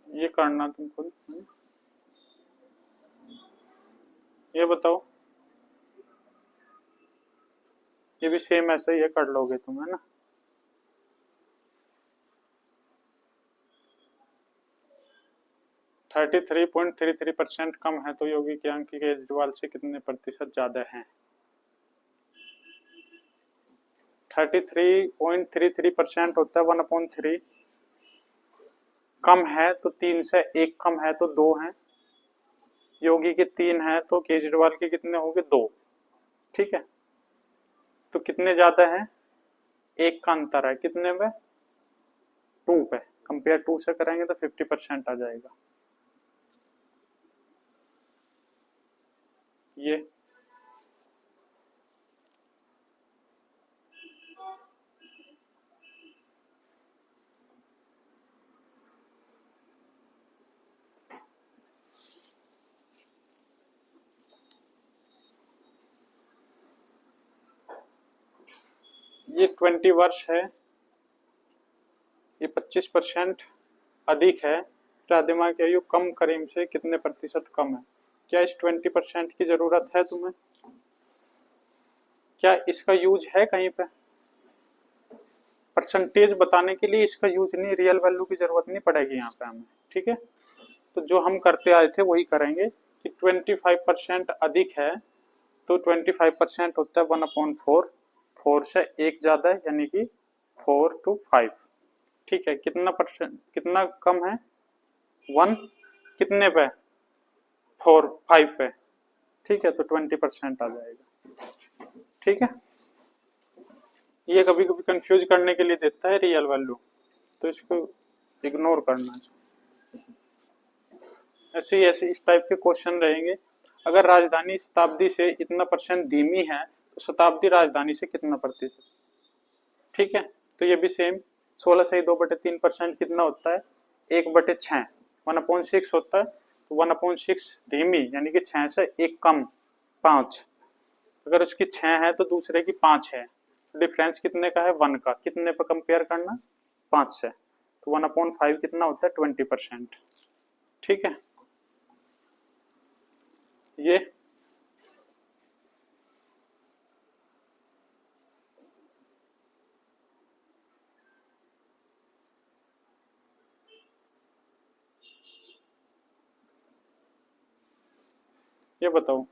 ये करना तुम खुद, ये बताओ, ये भी सेम ऐसे ही है, कर लोगे तुम, है ना। थर्टी 3.33% कम है तो योगी के अंक केजरीवाल से कितने प्रतिशत ज्यादा हैं। 33.33% होता है 1/3, कम है तो 3 से 1 कम है तो 2 है, योगी के 3 है तो केजरीवाल के कितने हो गए 2, ठीक है। तो कितने ज्यादा है, 1 का अंतर है, कितने पे, 2 पे, कंपेयर 2 से करेंगे तो 50% आ जाएगा ये। ये 20 वर्ष है, ये 25% अधिक है, राधिमा की आयु कम करीम से कितने प्रतिशत कम है। क्या इस 20% की जरूरत है तुम्हें, क्या इसका यूज है कहीं पे, परसेंटेज बताने के लिए इसका यूज नहीं, रियल वैल्यू की जरूरत नहीं पड़ेगी यहाँ पे हमें, ठीक है। तो जो हम करते आए थे वही करेंगे कि 25% अधिक है तो 25% होता है 1/4, 4 से 1 ज्यादा है यानी कि 4 to 5, ठीक है। कितना परसेंट, कितना कम है, 1, कितने पे, 4 5 पे, ठीक है। तो 20% आ जाएगा, ठीक है। ये कभी कभी कंफ्यूज करने के लिए देता है रियल वैल्यू, तो इसको इग्नोर करना चाहिए। ऐसे ऐसे इस टाइप के क्वेश्चन रहेंगे। अगर राजधानी शताब्दी से इतना परसेंट धीमी है तो शताब्दी राजधानी से कितना प्रतिशत, ठीक है। तो ये भी सेम, 16 से 2/3% कितना होता है, 1/6, 1/6 होता है। तो 1/6 धीमी यानी कि 6 से 1 कम 5, अगर उसकी 6 है तो दूसरे की 5 है, तो डिफरेंस कितने का है, 1 का, कितने पर कंपेयर करना, 5 से। तो 1/5 कितना होता है, 20%, ठीक है। ये ये बताओ।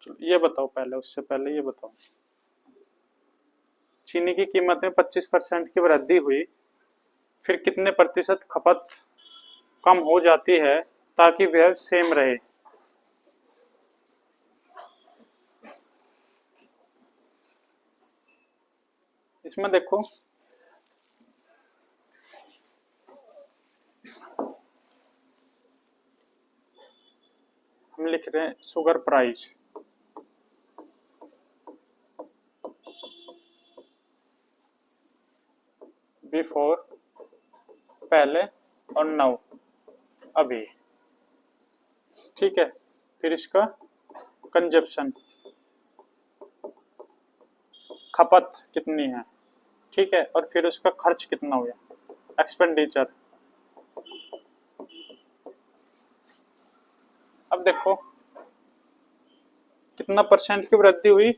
चलो ये बताओ पहले, उससे पहले ये बताओ, चीनी की कीमत में 25% की वृद्धि हुई, फिर कितने प्रतिशत खपत कम हो जाती है ताकि वह सेम रहे? इसमें देखो, हम लिख रहे हैं शुगर प्राइस, बिफोर पहले और नाउ अभी, ठीक है। फिर इसका कंजप्शन, खपत कितनी है, ठीक है। और फिर उसका खर्च कितना हुआ, एक्सपेंडिचर। अब देखो कितना परसेंट की वृद्धि हुई,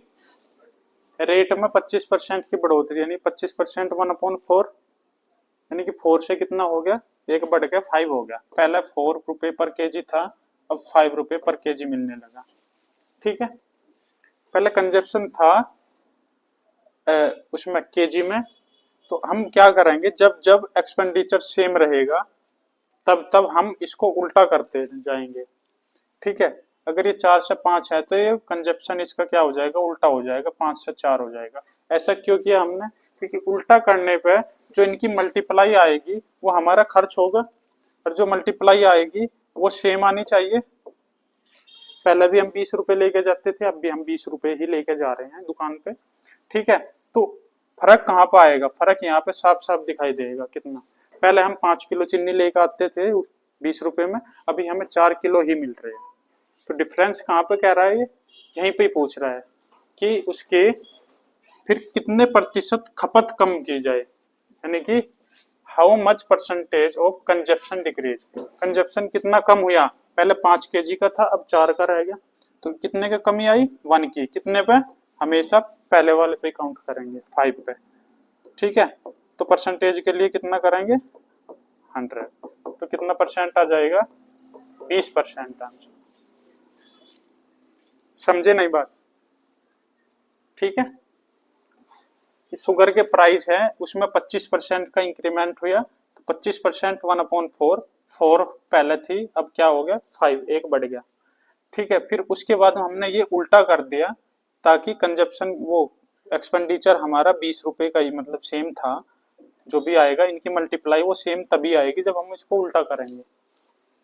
रेट में 25% की बढ़ोतरी, यानी 25% 1/4, यानी कि 4 से कितना हो गया, एक बढ़ के 5 हो गया। पहले 4 रुपए पर केजी था, अब 5 रुपए पर केजी मिलने लगा, ठीक है। पहले कंजप्शन था उसमें केजी में, तो हम क्या करेंगे, जब जब एक्सपेंडिचर सेम रहेगा तब तब हम इसको उल्टा करते जाएंगे, ठीक है। अगर ये 4 से 5 है तो ये कंजप्शन इसका क्या हो जाएगा, उल्टा हो जाएगा, 5 से 4 हो जाएगा। ऐसा क्यों किया हमने, क्योंकि उल्टा करने पे जो इनकी मल्टीप्लाई आएगी वो हमारा खर्च होगा, और जो मल्टीप्लाई आएगी वो सेम आनी चाहिए। पहले भी हम 20 रुपए लेके जाते थे, अब भी हम 20 रुपए ही लेके जा रहे हैं दुकान पे, ठीक है। तो फर्क कहाँ पे आएगा, फर्क यहाँ पे साफ साफ दिखाई देगा कितना। पहले हम 5 किलो चीनी लेके आते थे 20 रुपए में, अभी हमें 4 किलो ही मिल रहे हैं। तो डिफरेंस कहाँ पे कह रहा है ये, यहीं पे ही पूछ रहा है कि उसके फिर कितने प्रतिशत खपत कम की जाए, यानी कि how much percentage of consumption decrease, consumption कितना कम हुआ। पहले 5 केजी का था, अब 4 का रह गया, तो कितने का कमी आई, 1 की। कितने पे, हमेशा पहले वाले पे काउंट करेंगे, 5 पे, ठीक है। तो परसेंटेज के लिए कितना करेंगे, 100, तो कितना परसेंट आ जाएगा, 20% आंसर। समझे नहीं बात, ठीक है। शुगर के प्राइस है उसमें 25% का इंक्रीमेंट हुआ, तो 25% 1/4, 4 पहले थी, अब क्या हो गया 5, एक बढ़ गया, ठीक है। फिर उसके बाद हमने ये उल्टा कर दिया ताकि कंजप्शन वो एक्सपेंडिचर हमारा 20 रुपए का ही मतलब सेम था, जो भी आएगा इनकी मल्टीप्लाई वो सेम तभी आएगी जब हम इसको उल्टा करेंगे,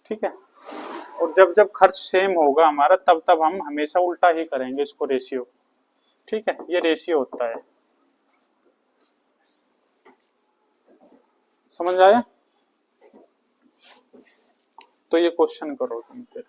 ठीक है। और जब जब खर्च सेम होगा हमारा तब तब हम हमेशा उल्टा ही करेंगे इसको, रेशियो, ठीक है। ये रेशियो होता है, समझ आया। तो ये क्वेश्चन करो तुम फिर।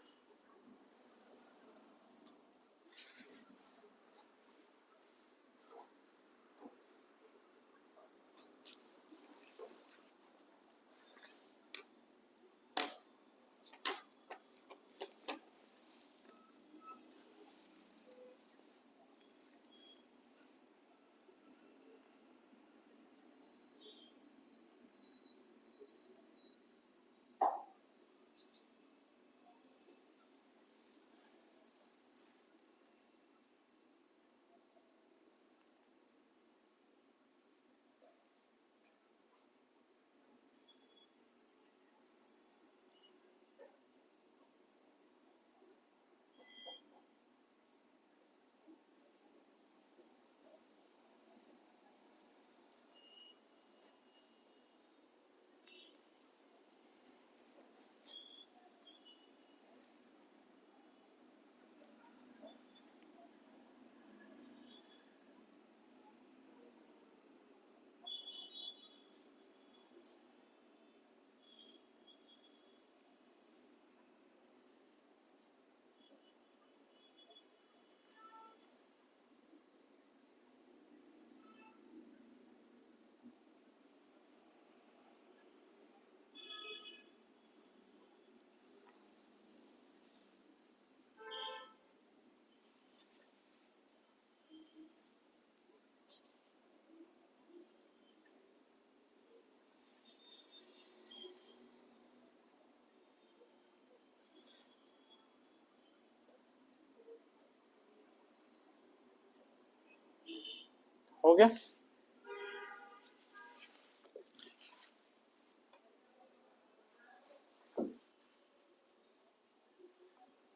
हो गया।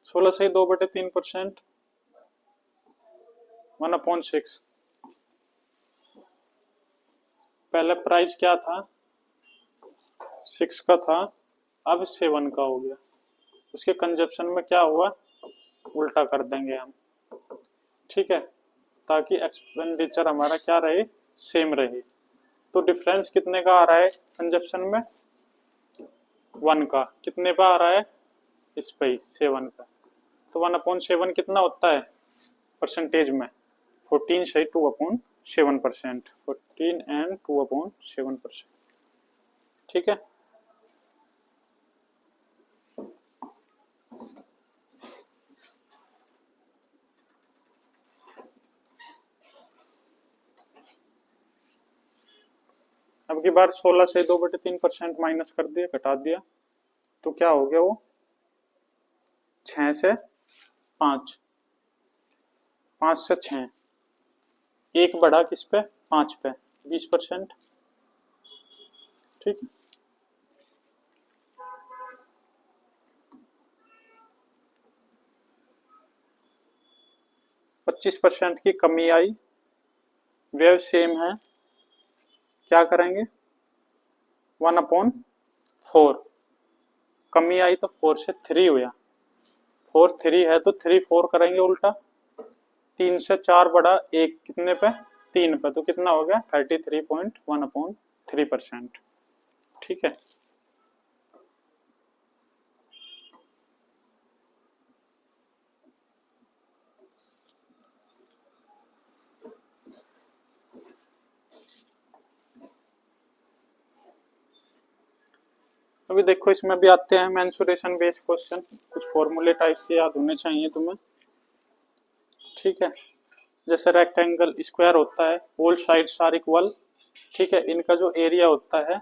सोलह से 2/3%, 1/6। पहले प्राइस क्या था, 6 का था, अब 7 का हो गया। उसके कंजप्शन में क्या हुआ, उल्टा कर देंगे हम, ठीक है, ताकि एक्सपेंडिचर हमारा क्या रहे, सेम रहे। तो डिफरेंस कितने का आ रहा है कंजप्शन में, 1 का। कितने पे आ रहा है, इस पे 7 का। तो 1/7 कितना होता है परसेंटेज में, 14 से 2/7%, 14 एंड 2/7%, ठीक है। अब की बार 16 से 2/3% माइनस कर दिया, घटा दिया, तो क्या हो गया वो 6 से 5, 5 से 6, एक बढ़ा किस पे, 5 पे, 20%, ठीक है। 25% की कमी आई, व्यय सेम है, क्या करेंगे 1/4, कमी आई तो 4 से 3 हुआ, 4 3 है तो 3 4 करेंगे उल्टा, 3 से 4 बढ़ा, एक कितने पे, 3 पे, तो कितना हो गया 33.1/3%, ठीक है। अभी देखो इसमें भी आते हैं मेंसुरेशन बेस्ड क्वेश्चन, कुछ फॉर्मूले टाइप के याद होने चाहिए तुम्हें, ठीक है। जैसे रेक्टेंगल स्क्वायर होता है, ऑल साइड्स आर इक्वल, ठीक है, इनका जो एरिया होता है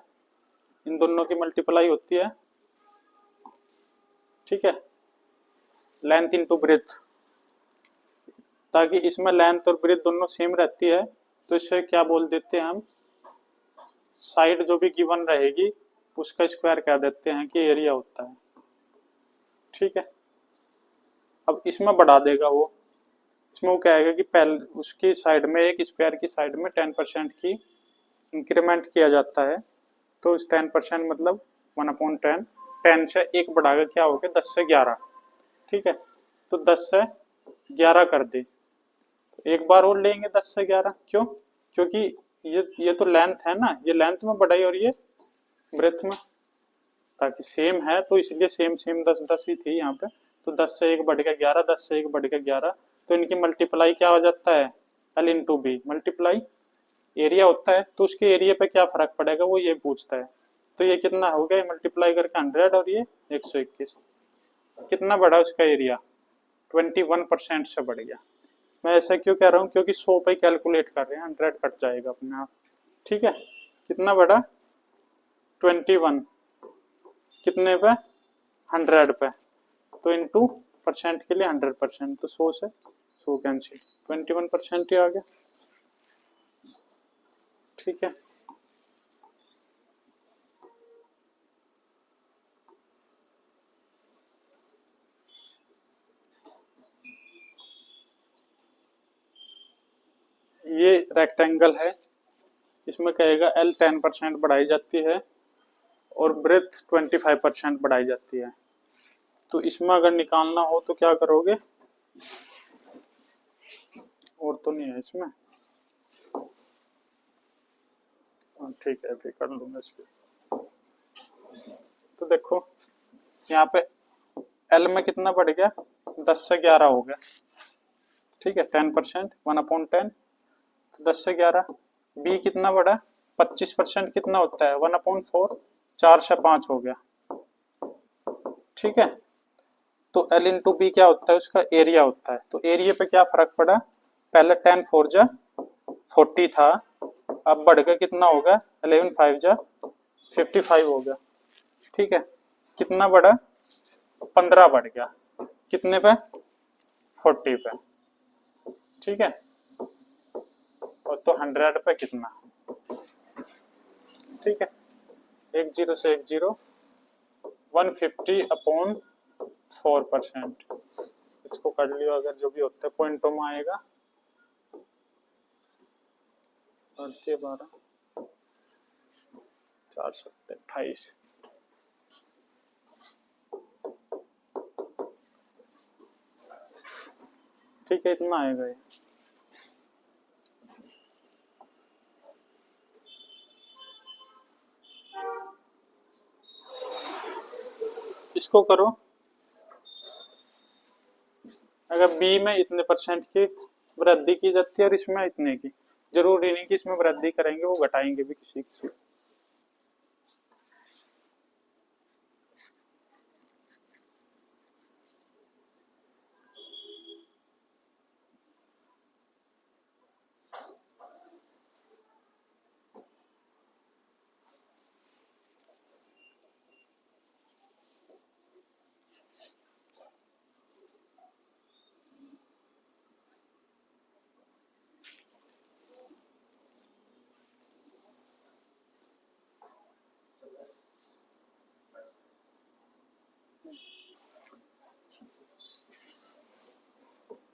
इन दोनों की मल्टीप्लाई होती है, ठीक है, लेंथ इनटू ब्रेथ, ताकि इसमें लेंथ और ब्रेथ दोनों सेम रहती है, तो इसे क्या बोल देते हैं हम, साइड जो भी गिवन रहेगी उसका स्क्वायर कह देते हैं कि एरिया होता है, ठीक है। अब इसमें बढ़ा देगा वो, इसमें वो कहेगा कि पहले उसकी साइड में, एक स्क्वायर की साइड में 10% की इंक्रीमेंट किया जाता है, तो इस 10% मतलब 1/10, 10 से एक बढ़ाकर क्या हो गया 10 से 11, ठीक है। तो 10 से 11 कर दे, तो एक बार और लेंगे 10 से 11, क्यों, क्योंकि ये तो लेंथ है ना, ये लेंथ में बढ़ाई और ये ब्रेथ में, ताकि सेम है तो इसलिए सेम सेम 10 10 ही थी यहाँ पे, तो 10 से एक बढ़ गया 11, 10 से एक बढ़ गया 11, तो इनकी मल्टीप्लाई क्या हो जाता है, L into B, multiply area होता है, तो उसके एरिया पे क्या फर्क पड़ेगा वो ये पूछता है। तो ये कितना हो गया, मल्टीप्लाई करके 100 और ये 121, कितना बढ़ा उसका एरिया, 21% से बढ़ गया। मैं ऐसा क्यों कह रहा हूँ, क्योंकि 100 पे कैलकुलेट कर रहे हैं, 100 कट जाएगा अपने आप, ठीक है। कितना बढ़ा 21, कितने पे 100 पे, तो इनटू परसेंट के लिए 100%, तो 100 से 100 कैंसिल, 21% ही आ गया, ठीक है। ये रेक्टेंगल है, इसमें कहेगा L 10% बढ़ाई जाती है और ब्रेथ 25% बढ़ाई जाती है, तो इसमें अगर निकालना हो तो क्या करोगे, और तो नहीं है इसमें, ठीक है अभी कर लूंगा इस पे। तो देखो यहाँ पे L में कितना बढ़ गया, 10 से 11 हो गया, ठीक है, 10%, 1/10, तो 10 से 11, B कितना बढ़ा, 25% कितना होता है 1/4, 4 से 5 हो गया, ठीक है। तो L इंटू बी क्या होता है, उसका एरिया होता है, तो एरिया पे क्या फर्क पड़ा, पहले 10 4 जा 40 था, अब बढ़ के कितना होगा 11 5 जा 55 हो गया, ठीक है। कितना बढ़ा, 15 बढ़ गया, कितने पे 40 पे, ठीक है। और तो 100 पे कितना, ठीक है, 10 से 10 150/4%। इसको कर लियो, अगर जो भी होता है पॉइंटों में आएगा। और 12 428, ठीक है, इतना आएगा ये। इसको करो, अगर बी में इतने परसेंट की वृद्धि की जाती है और इसमें इतने की, जरूरी नहीं कि इसमें वृद्धि करेंगे, वो घटाएंगे भी किसी किसी।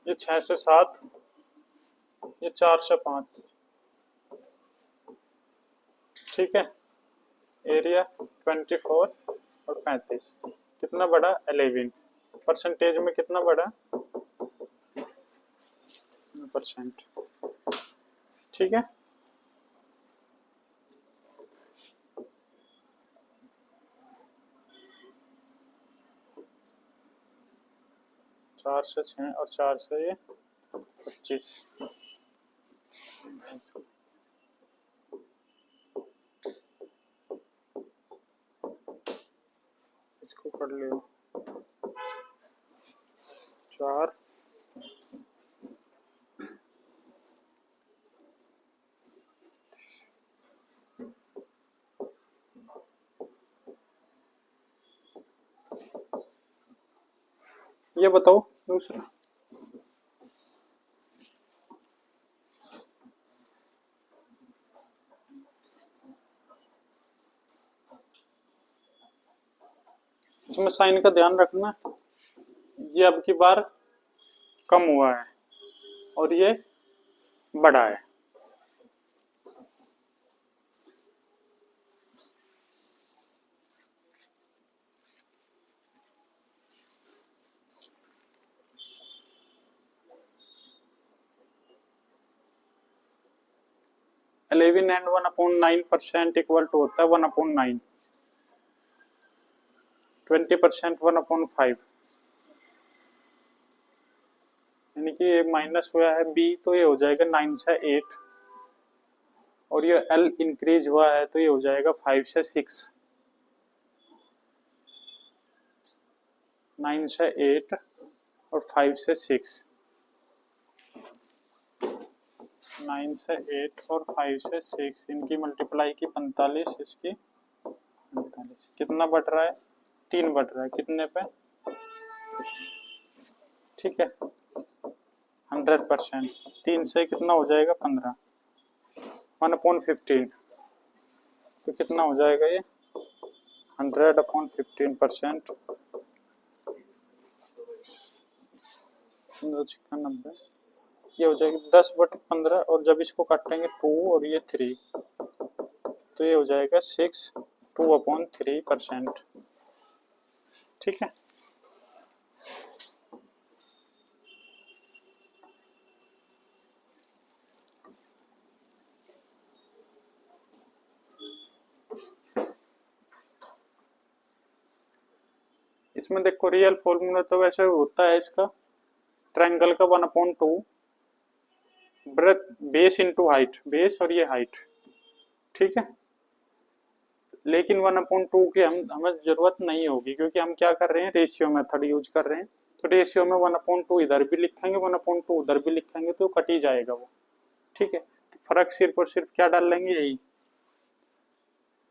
ये 6 से 7, ये 4 से 5, ठीक है। एरिया 24 और 35, कितना बड़ा 11, परसेंटेज में कितना बड़ा %, ठीक है। चार से 6 और 4 से ये 25, इसको पढ़ लियो 4 ये बताओ दूसरा, इसमें साइन का ध्यान रखना, ये अब की बार कम हुआ है और ये बढ़ा है। $11 and 1/9% इक्वल टू होता है 1/9, 20% 1/5, यानी कि ये माइनस हुआ है बी, तो ये हो जाएगा 9 से 8, और ये एल इंक्रीज हुआ है तो ये हो जाएगा 5 से 6, 9 से 8 और 5 से 6, 9 से 8 और 5 से 6, इनकी मल्टीप्लाई की 45, इसकी 45, कितना बढ़ रहा है 3 बढ़ रहा है, कितने पे, ठीक है, 100%, 3 से कितना हो जाएगा 15, 1/15, तो कितना हो जाएगा ये 100/15%, 90, ये हो जाएगी 10/15, और जब इसको काटेंगे 2 और ये 3, तो ये हो जाएगा 6, 2/3%, ठीक है। इसमें देखो रियल फॉर्मूला तो वैसे होता है इसका, ट्रायंगल का 1/2 breadth base into height, base और ये हाइट, ठीक है। लेकिन 1/2 के हमें जरूरत नहीं होगी, क्योंकि हम क्या कर रहे हैं, रेशियो मेथड यूज कर रहे हैं, तो रेशियो में 1/2 इधर भी लिखेंगे 1/2 उधर भी लिखेंगे तो कट ही जाएगा वो, ठीक है। तो फर्क सिर्फ और सिर्फ क्या डाल लेंगे, यही,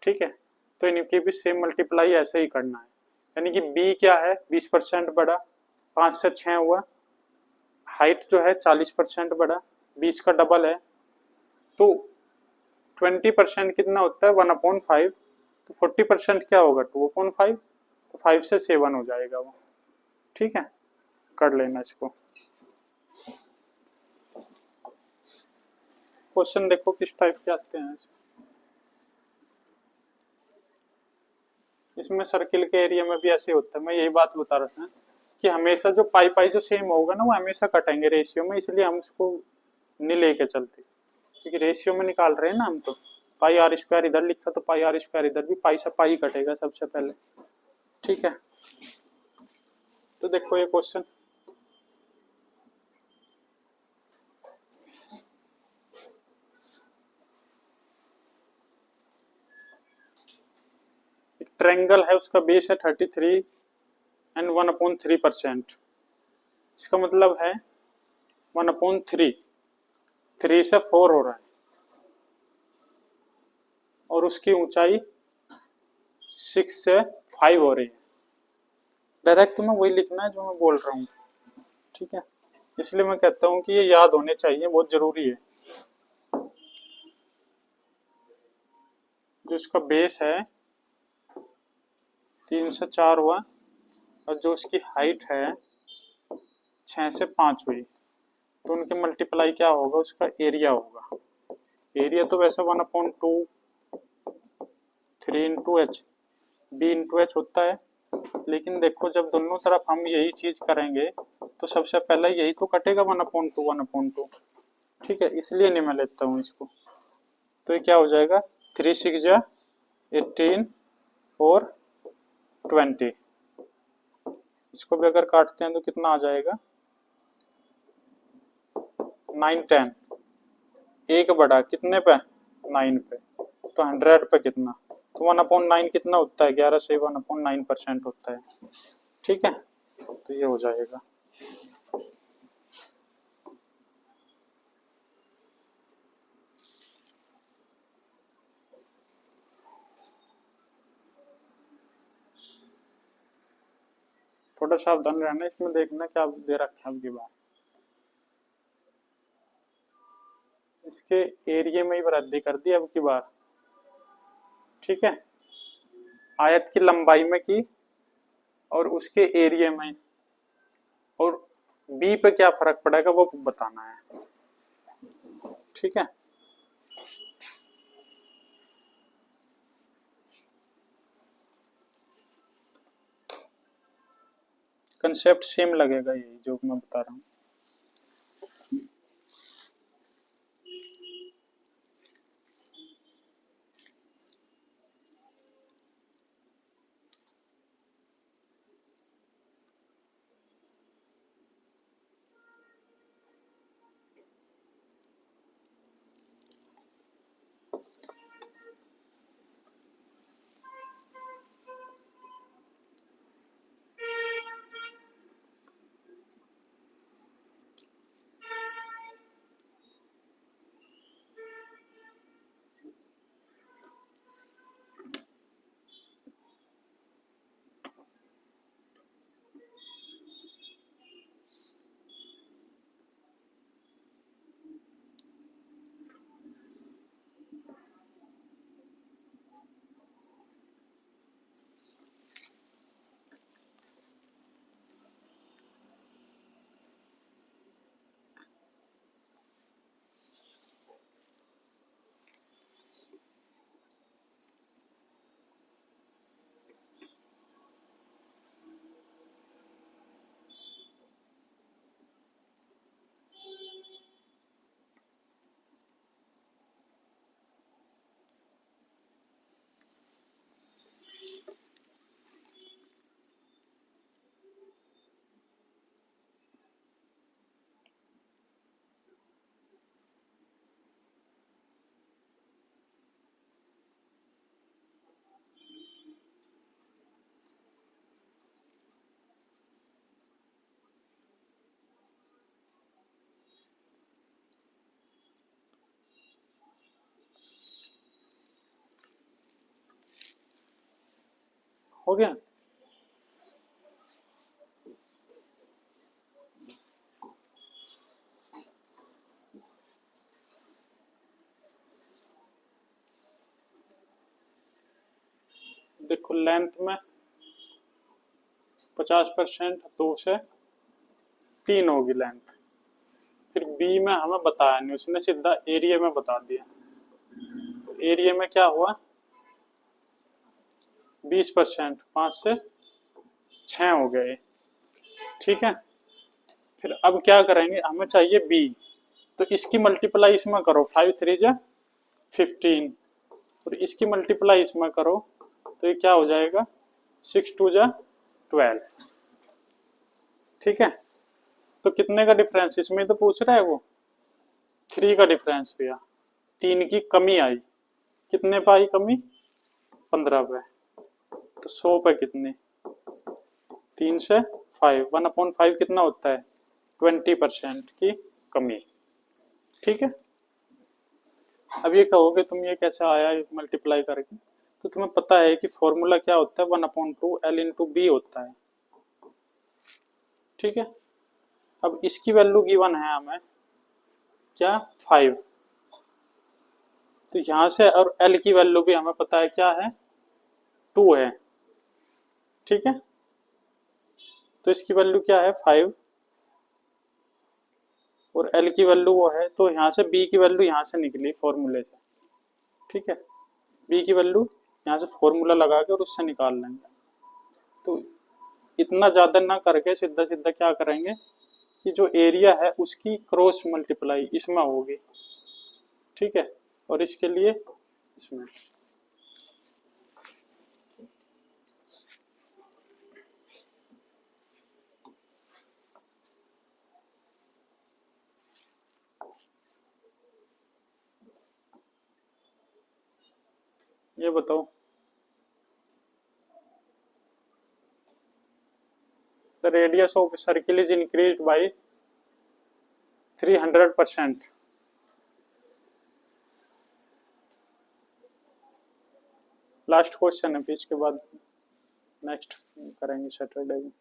ठीक है। तो इनकी भी सेम मल्टीप्लाई ऐसे ही करना है, यानी कि बी क्या है 20% बढ़ा, 5 से 6 हुआ, हाइट जो है 40% बढ़ा, 20 का डबल है, तो 20% कितना होता है 1/5, तो 40% क्या होगा 2/5, तो 5 से 7 हो जाएगा वो। ठीक है, कर लेना इसको। क्वेश्चन देखो किस टाइप के आते हैं। इसमें सर्किल के एरिया में भी ऐसे होता है, मैं यही बात बता रहा था कि हमेशा जो पाई पाई जो सेम होगा ना वो हमेशा कटेंगे रेशियो में, इसलिए हम उसको नहीं लेके चलते, क्योंकि रेशियो में निकाल रहे हैं ना हम। तो पाई आर स्क्वायर इधर लिखा तो पाई आर स्क्वायर इधर भी पाई से पाई कटेगा सबसे पहले। ठीक है, तो देखो ये क्वेश्चन, एक ट्रायंगल है, उसका बेस है 33 एंड 1/3%। इसका मतलब है 1/3, 3 से 4 हो रहा है, और उसकी ऊंचाई 6 से 5 हो रही है। डायरेक्ट में वही लिखना है जो मैं बोल रहा हूँ। ठीक है, इसलिए मैं कहता हूँ कि ये याद होने चाहिए, बहुत जरूरी है। जो इसका बेस है 3 से 4 हुआ, और जो उसकी हाइट है 6 से 5 हुई, तो उनके मल्टीप्लाई क्या होगा, उसका एरिया होगा। एरिया तो वैसे 1/2 3 × h b × h होता है, लेकिन देखो जब दोनों तरफ हम यही चीज करेंगे तो सबसे पहले यही तो कटेगा 1/2 1/2। ठीक है, इसलिए नहीं मैं लेता हूँ इसको। तो ये क्या हो जाएगा 3 6 जा 18 और 20। इसको भी अगर काटते हैं तो कितना आ जाएगा 9 10, एक बढ़ा कितने पे 9 पे, तो 100 पे कितना, तो 1/9 कितना होता है 11 से 1/9% होता है। ठीक है, तो ये हो जाएगा। थोड़ा सावधान रहना, इसमें देखना क्या दे रखा है आपकी बात। इसके एरिया में ही वृद्धि कर दी अब की बार। ठीक है, आयत की लंबाई में की और उसके एरिया में, और बी पे क्या फर्क पड़ेगा वो बताना है। ठीक है, कंसेप्ट सेम लगेगा यही जो मैं बता रहा हूँ। हो गया। देखो लेंथ में 50%, 2 से 3 होगी लेंथ। फिर बी में हमें बताया नहीं, उसने सीधा एरिया में बता दिया। तो एरिया में क्या हुआ, 20%, 5 से 6 हो गए। ठीक है, फिर अब क्या करेंगे, हमें चाहिए बी, तो इसकी मल्टीप्लाई इसमें करो, 5 3 जा 15, और इसकी मल्टीप्लाई इसमें करो तो ये क्या हो जाएगा, 6 2 जा 12। ठीक है, तो कितने का डिफरेंस इसमें तो पूछ रहा है वो, 3 का डिफरेंस हुआ, 3 की कमी आई। कितने पे आई कमी, 15 पे। तो 100 पे कितनी, 3 से 5, 1/5 कितना होता है, 20% की कमी। ठीक है, अब ये कहोगे तुम ये कैसे आया मल्टीप्लाई करके, तो तुम्हें पता है कि फॉर्मूला क्या होता है, 1/2 L इंटू बी होता है। ठीक है, अब इसकी वैल्यू गिवन है हमें क्या, 5, तो यहां से, और L की वैल्यू भी हमें पता है क्या है, 2 है। ठीक है, तो इसकी वैल्यू क्या है, 5, और L की वैल्यू वो है, तो यहाँ से B की वैल्यू यहाँ से निकली फॉर्मूले से। ठीक है, B की वैल्यू यहाँ से फॉर्मूला लगा के और उससे निकाल लेंगे। तो इतना ज्यादा ना करके सीधा सीधा क्या करेंगे कि जो एरिया है उसकी क्रॉस मल्टीप्लाई इसमें होगी। ठीक है, और इसके लिए इसमें, ये बताओ, the radius of circle is increased by 300%। Last question है, फिर इसके बाद नेक्स्ट करेंगे सैटरडे में।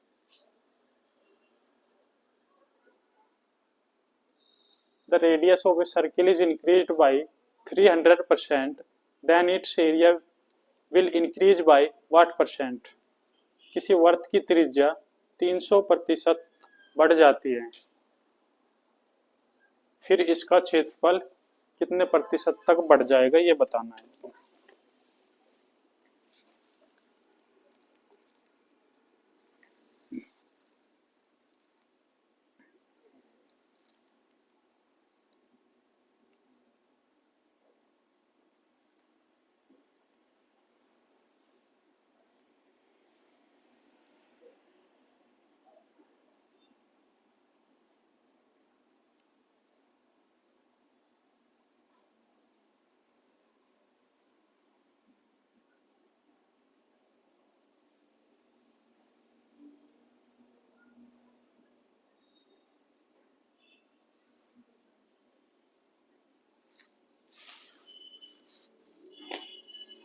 The radius of a circle is increased by 300%, then its area will increase by what percent? किसी वर्त की त्रिज्या 300% बढ़ जाती है, फिर इसका क्षेत्रफल कितने प्रतिशत तक बढ़ जाएगा, ये बताना है।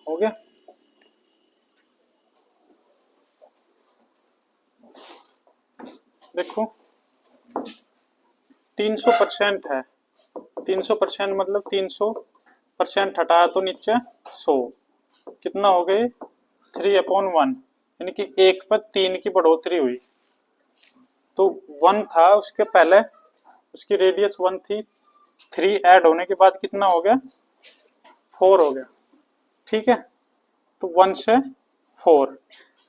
हो गया, देखो 300% है, 300% मतलब 300% हटाया तो नीचे 100, कितना हो गए, 3/1, यानी कि 1 पर 3 की बढ़ोतरी हुई। तो 1 था उसके पहले, उसकी रेडियस 1 थी, 3 ऐड होने के बाद कितना हो गया, 4 हो गया। ठीक है, तो 1 से 4,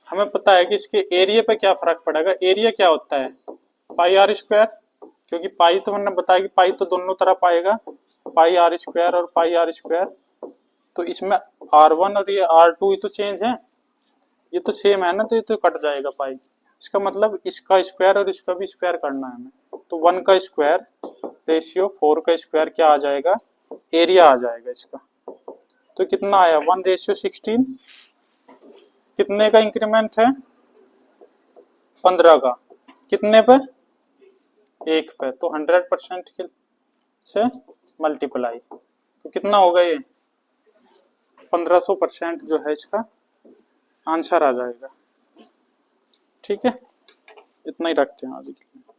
हमें पता है कि इसके एरिया पे क्या फर्क पड़ेगा, एरिया क्या होता है, पाई आर स्क्वायर, क्योंकि पाई तो मैंने बताया कि पाई तो दोनों तरफ आएगा, पाई आर स्क्वायर और पाई आर स्क्वायर। तो इसमें R1 और ये R2 ये तो चेंज है, ये तो सेम है ना, तो ये तो कट जाएगा पाई। इसका मतलब इसका स्क्वायर और इसका भी स्क्वायर करना है हमें, तो 1 का स्क्वायर रेशियो 4 का स्क्वायर क्या आ जाएगा, एरिया आ जाएगा इसका। तो कितना आया, 1:16। कितने का इंक्रीमेंट है, 15 का, कितने पे, 1 पे, तो 100% से मल्टीप्लाई, तो कितना होगा ये, 1500% जो है इसका आंसर आ जाएगा। ठीक है, इतना ही रखते हैं अभी के लिए।